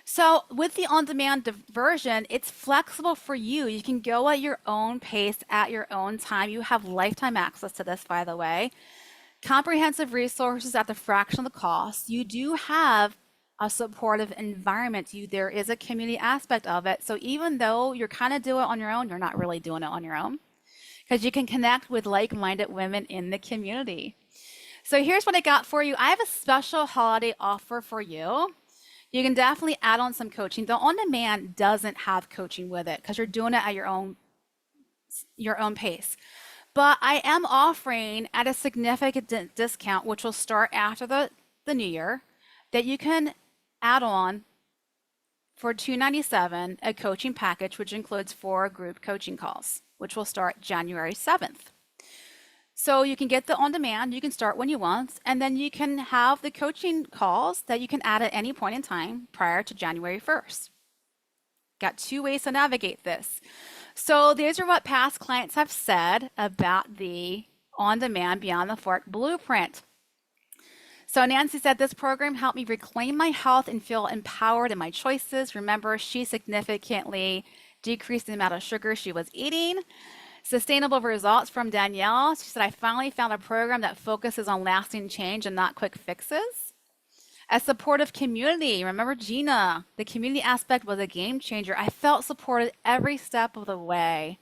So with the on-demand version, it's flexible for you. You can go at your own pace, at your own time. You have lifetime access to this, by the way. Comprehensive resources at the fraction of the cost. You do have a supportive environment. There is a community aspect of it. So even though you're kind of doing it on your own, you're not really doing it on your own because you can connect with like-minded women in the community. So here's what I got for you. I have a special holiday offer for you. You can definitely add on some coaching. The on-demand doesn't have coaching with it because you're doing it at your own pace. But I am offering at a significant discount, which will start after the new year, that you can add on for $297 a coaching package, which includes 4 group coaching calls, which will start January 7th. So you can get the on-demand, you can start when you want, and then you can have the coaching calls that you can add at any point in time prior to January 1st. Got 2 ways to navigate this. So these are what past clients have said about the on-demand Beyond the Fork blueprint. So Nancy said this program helped me reclaim my health and feel empowered in my choices. Remember, she significantly decreased the amount of sugar she was eating. Sustainable results from Danielle. She said, I finally found a program that focuses on lasting change and not quick fixes. A supportive community. Remember Gina? The community aspect was a game changer. I felt supported every step of the way.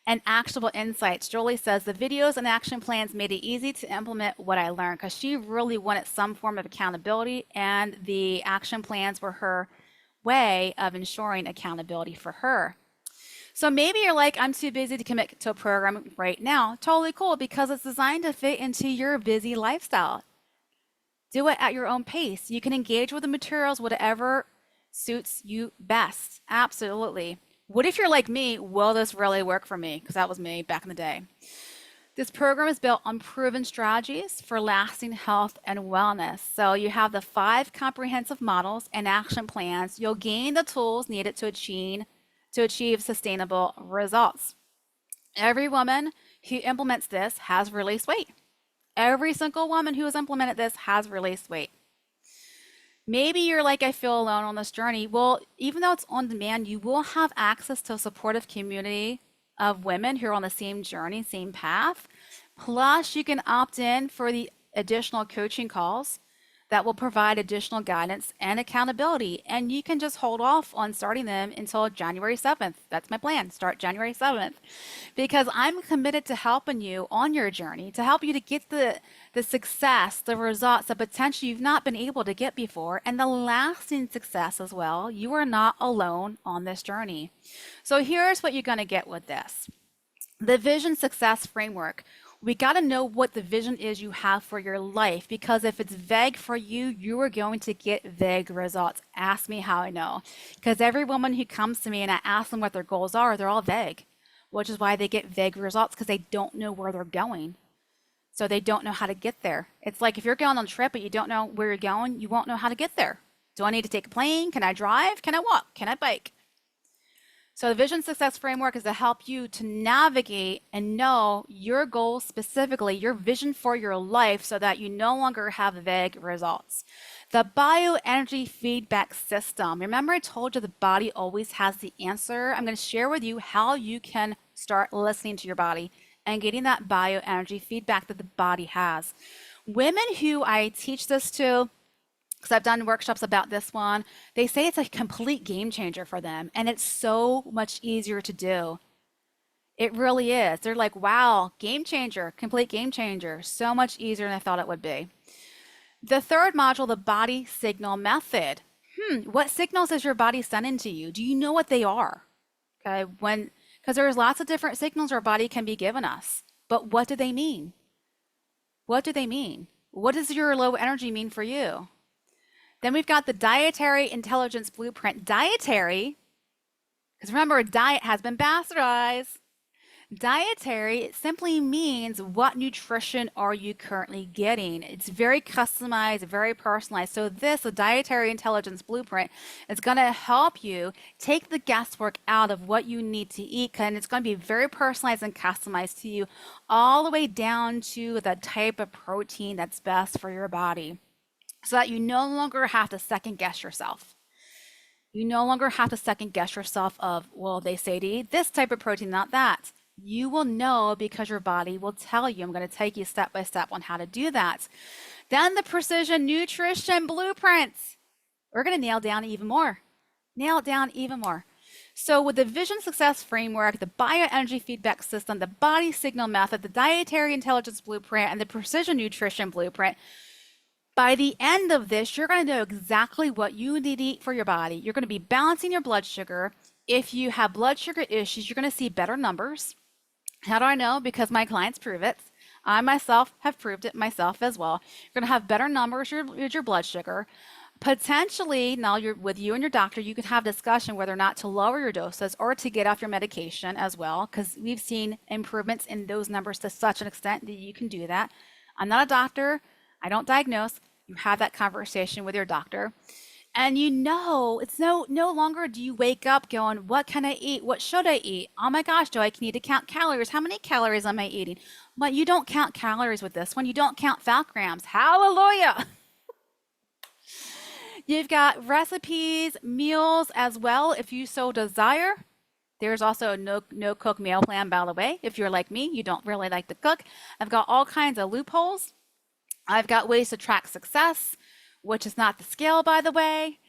And actionable insights. Jolie says the videos and action plans made it easy to implement what I learned because she really wanted some form of accountability, and the action plans were her way of ensuring accountability for her. So maybe you're like, I'm too busy to commit to a program right now. Totally cool because it's designed to fit into your busy lifestyle. Do it at your own pace. You can engage with the materials, whatever suits you best. Absolutely. What if you're like me? Will this really work for me? Because that was me back in the day. This program is built on proven strategies for lasting health and wellness. So you have the 5 comprehensive models and action plans. You'll gain the tools needed to achieve sustainable results. Every woman who implements this has released weight. Every single woman who has implemented this has released weight. Maybe you're like, I feel alone on this journey. Well, even though it's on demand, you will have access to a supportive community of women who are on the same journey, same path. Plus, you can opt in for the additional coaching calls that will provide additional guidance and accountability. And you can just hold off on starting them until January 7th. That's my plan. Start January 7th. Because I'm committed to helping you on your journey, to help you to get the success, the results, the potential you've not been able to get before, and the lasting success as well. You are not alone on this journey. So here's what you're going to get with this. The Vision Success Framework. We got to know what the vision is you have for your life, because if it's vague for you, you are going to get vague results. Ask me how I know. Because every woman who comes to me and I ask them what their goals are, they're all vague, which is why they get vague results, because they don't know where they're going. So they don't know how to get there. It's like if you're going on a trip but you don't know where you're going, you won't know how to get there. Do I need to take a plane? Can I drive? Can I walk? Can I bike? So the Vision Success Framework is to help you to navigate and know your goals specifically, your vision for your life, so that you no longer have vague results. The bioenergy feedback system. Remember I told you the body always has the answer? I'm going to share with you how you can start listening to your body and getting that bioenergy feedback that the body has. Women who I teach this to, because I've done workshops about this one, they say it's a complete game changer for them, and it's so much easier to do. It really is. They're like, wow, game changer, complete game changer. So much easier than I thought it would be. The third module, the body signal method. What signals is your body sending to you? Do you know what they are? Okay, because there's lots of different signals our body can be giving us, but what do they mean? What do they mean? What does your low energy mean for you? Then we've got the Dietary Intelligence Bluprint. Dietary, because remember, diet has been bastardized. Dietary, it simply means what nutrition are you currently getting. It's very customized, very personalized. So the Dietary Intelligence Bluprint, is going to help you take the guesswork out of what you need to eat, and it's going to be very personalized and customized to you, all the way down to the type of protein that's best for your body, so that you no longer have to second guess yourself. You no longer have to second guess yourself of, well, they say to eat this type of protein, not that. You will know because your body will tell you. I'm going to take you step by step on how to do that. Then the Precision Nutrition Blueprints. We're going to nail down even more. Nail it down even more. So with the Vision Success Framework, the Bioenergy Feedback System, the Body Signal Method, the Dietary Intelligence Blueprint, and the Precision Nutrition Blueprint, by the end of this, you're going to know exactly what you need to eat for your body. You're going to be balancing your blood sugar. If you have blood sugar issues, you're going to see better numbers. How do I know? Because my clients prove it. I myself have proved it myself as well. You're going to have better numbers with your blood sugar. Potentially, now you're with you and your doctor, you can have discussion whether or not to lower your doses or to get off your medication as well, because we've seen improvements in those numbers to such an extent that you can do that. I'm not a doctor. I don't diagnose. You have that conversation with your doctor. And you know, it's no longer do you wake up going, what can I eat? What should I eat? Oh my gosh, do I need to count calories? How many calories am I eating? But you don't count calories with this one. You don't count fat grams. Hallelujah. You've got recipes, meals as well if you so desire. There's also a no cook meal plan, by the way. If you're like me, you don't really like to cook. I've got all kinds of loopholes. I've got ways to track success, which is not the scale, by the way.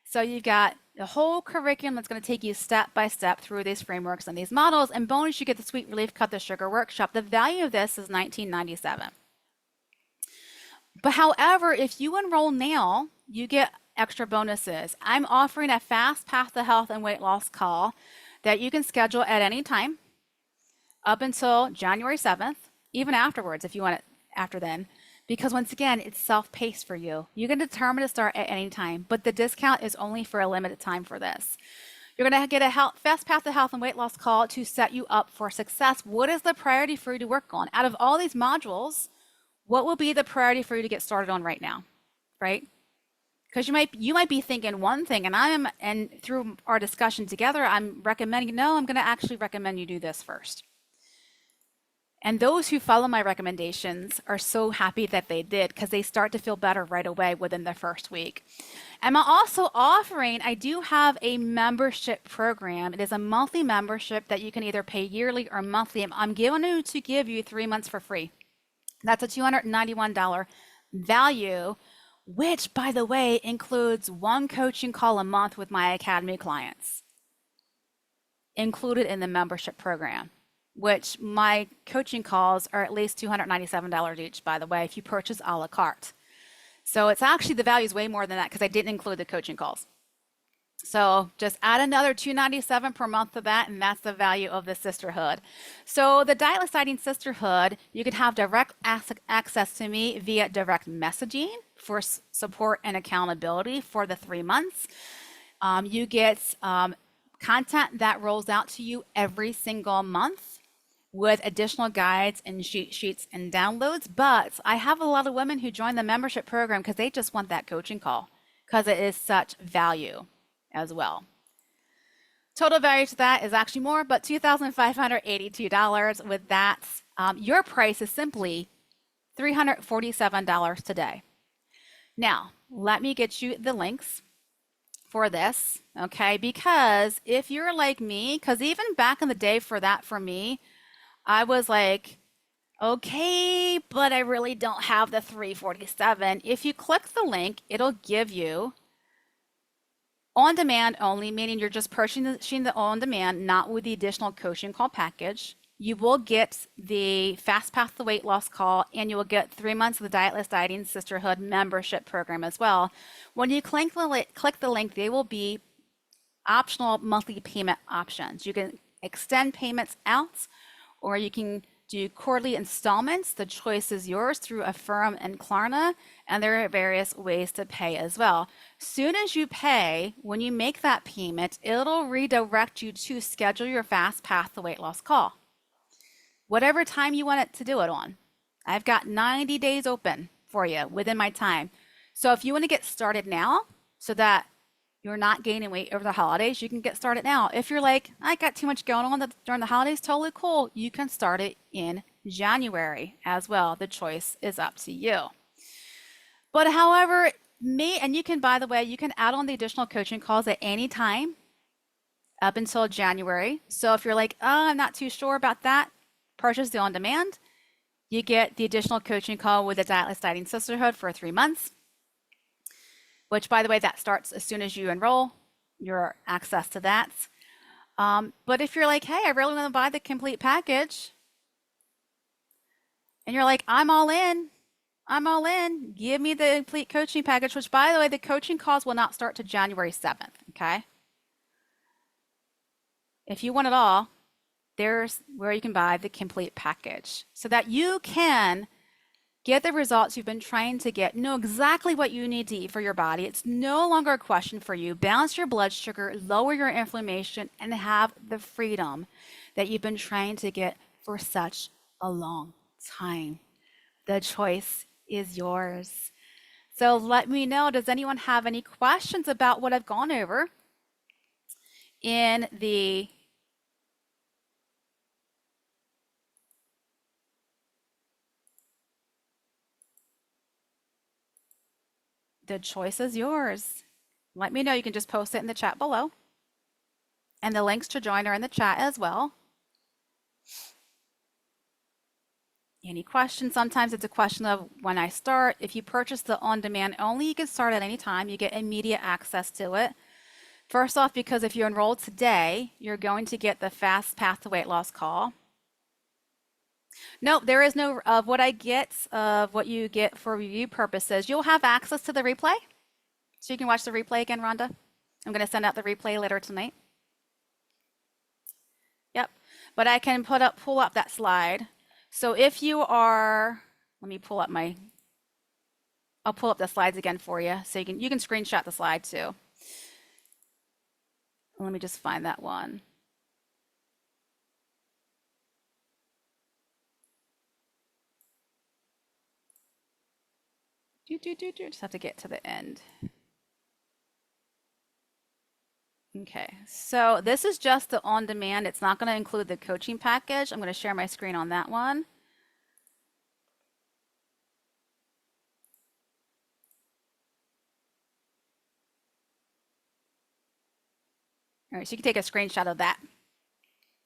So you've got the whole curriculum that's going to take you step by step through these frameworks and these models. And bonus, you get the Sweet Relief Cut the Sugar workshop. The value of this is $19.97. But however, if you enroll now, you get extra bonuses. I'm offering a fast path to health and weight loss call that you can schedule at any time up until January 7th, even afterwards if you want it after then. Because once again, it's self-paced for you. You can determine to start at any time, but the discount is only for a limited time for this. You're going to get a fast path to health and weight loss call to set you up for success. What is the priority for you to work on? Out of all these modules, what will be the priority for you to get started on right now, right? Because you might be thinking one thing, and through our discussion together, I'm recommending, no, I'm going to actually recommend you do this first. And those who follow my recommendations are so happy that they did because they start to feel better right away within the first week. I'm also offering, I do have a membership program. It is a monthly membership that you can either pay yearly or monthly. I'm going to give you 3 months for free. That's a $291 value, which, by the way, includes one coaching call a month with my Academy clients included in the membership program, which my coaching calls are at least $297 each, by the way, if you purchase a la carte. So it's actually, the value is way more than that because I didn't include the coaching calls. So just add another $297 per month to that, and that's the value of the sisterhood. So the Dietless Dieting Sisterhood, you can have direct access to me via direct messaging for support and accountability for the 3 months. You get content that rolls out to you every single month with additional guides and cheat sheets and downloads. But I have a lot of women who join the membership program because they just want that coaching call because it is such value as well. Total value to that is actually more, but $2,582. With that, your price is simply $347 today. Now, let me get you the links for this, okay? Because if you're like me, because even back in the day for me, I was like, okay, but I really don't have the 347. If you click the link, it'll give you on demand only, meaning you're just purchasing the on demand, not with the additional coaching call package. You will get the Fast Path to Weight Loss call, and you will get 3 months of the Dietless Dieting Sisterhood membership program as well. When you click the link, they will be optional monthly payment options. You can extend payments out, or you can do quarterly installments. The choice is yours through Affirm and Klarna, and there are various ways to pay as well. Soon as you pay, when you make that payment, it'll redirect you to schedule your Fast Path to Weight Loss call. Whatever time you want it to do it on. I've got 90 days open for you within my time. So if you want to get started now so that you're not gaining weight over the holidays, you can get started now. If you're like, I got too much going on during the holidays, totally cool. You can start it in January as well. The choice is up to you. But however, and you can, by the way, you can add on the additional coaching calls at any time up until January. So if you're like, oh, I'm not too sure about that, purchase the on demand. You get the additional coaching call with the Dietless Dieting Sisterhood for 3 months. Which, by the way, that starts as soon as you enroll, your access to that. But if you're like, hey, I really want to buy the complete package, and you're like, I'm all in, give me the complete coaching package, which, by the way, the coaching calls will not start to January 7th, okay? If you want it all, there's where you can buy the complete package so that you can get the results you've been trying to get, know exactly what you need to eat for your body. It's no longer a question for you. Balance your blood sugar, lower your inflammation, and have the freedom that you've been trying to get for such a long time. The choice is yours. So let me know, does anyone have any questions about what I've gone over in the The choice is yours. Let me know. You can just post it in the chat below. And the links to join are in the chat as well. Any questions? Sometimes it's a question of when I start. If you purchase the on-demand only, you can start at any time. You get immediate access to it. First off, because if you enroll today, you're going to get the Fast Path to Weight Loss call. Nope, there is no of what I get of what you get for review purposes. You'll have access to the replay, so you can watch the replay again, Rhonda. I'm going to send out the replay later tonight. Yep, but I can pull up that slide. So if you are, let me pull up I'll pull up the slides again for you, so you can screenshot the slide too. Let me just find that one. Just have to get to the end. Okay, so this is just the on-demand. It's not going to include the coaching package. I'm going to share my screen on that one. All right, so you can take a screenshot of that.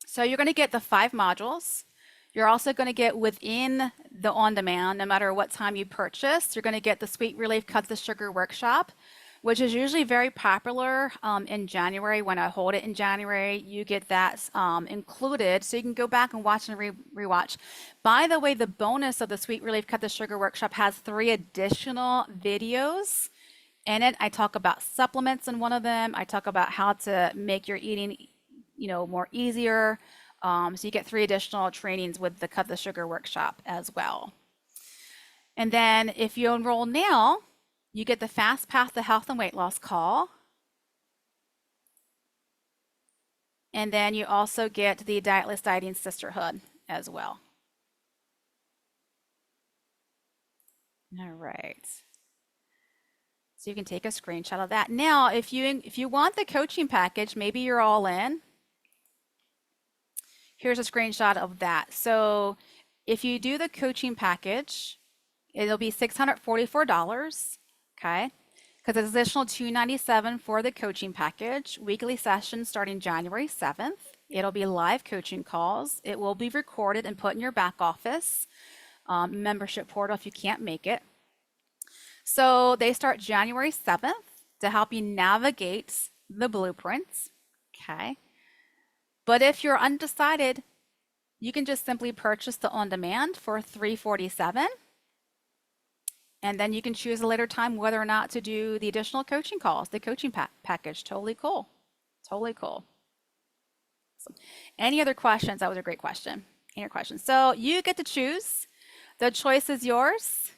So you're going to get the 5 modules. You're also going to get within the on-demand, no matter what time you purchase, you're going to get the Sweet Relief Cut the Sugar workshop, which is usually very popular in January. When I hold it in January, you get that included, so you can go back and watch and rewatch. By the way, the bonus of the Sweet Relief Cut the Sugar workshop has 3 additional videos in it. I talk about supplements in one of them. I talk about how to make your eating, more easier. So you get 3 additional trainings with the Cut the Sugar workshop as well. And then if you enroll now, you get the Fast Path to Health and Weight Loss call. And then you also get the Dietless Dieting Sisterhood as well. All right. So you can take a screenshot of that. Now, if you want the coaching package, maybe you're all in. Here's a screenshot of that. So if you do the coaching package, it'll be $644, okay? Because it's additional $297 for the coaching package. Weekly sessions starting January 7th. It'll be live coaching calls. It will be recorded and put in your back office membership portal if you can't make it. So they start January 7th to help you navigate the blueprints, okay? But if you're undecided, you can just simply purchase the on-demand for $347, and then you can choose a later time whether or not to do the additional coaching calls, the coaching package. Totally cool. Totally cool. So, any other questions? That was a great question. Any other questions? So you get to choose. The choice is yours.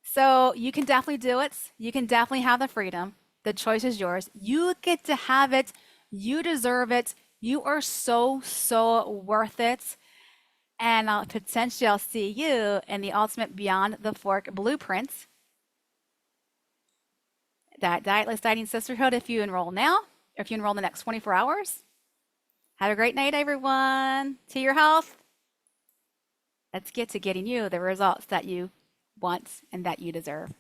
So you can definitely do it. You can definitely have the freedom. The choice is yours. You get to have it. You deserve it. You are so, so worth it. And potentially I'll see you in the Ultimate Beyond the Fork Blueprint, that Dietless Dieting Sisterhood, if you enroll now, or if you enroll in the next 24 hours. Have a great night, everyone. To your health. Let's get to getting you the results that you want and that you deserve.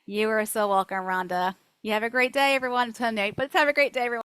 You are so welcome, Rhonda. You have a great day, everyone. Tonight, but have a great day, everyone.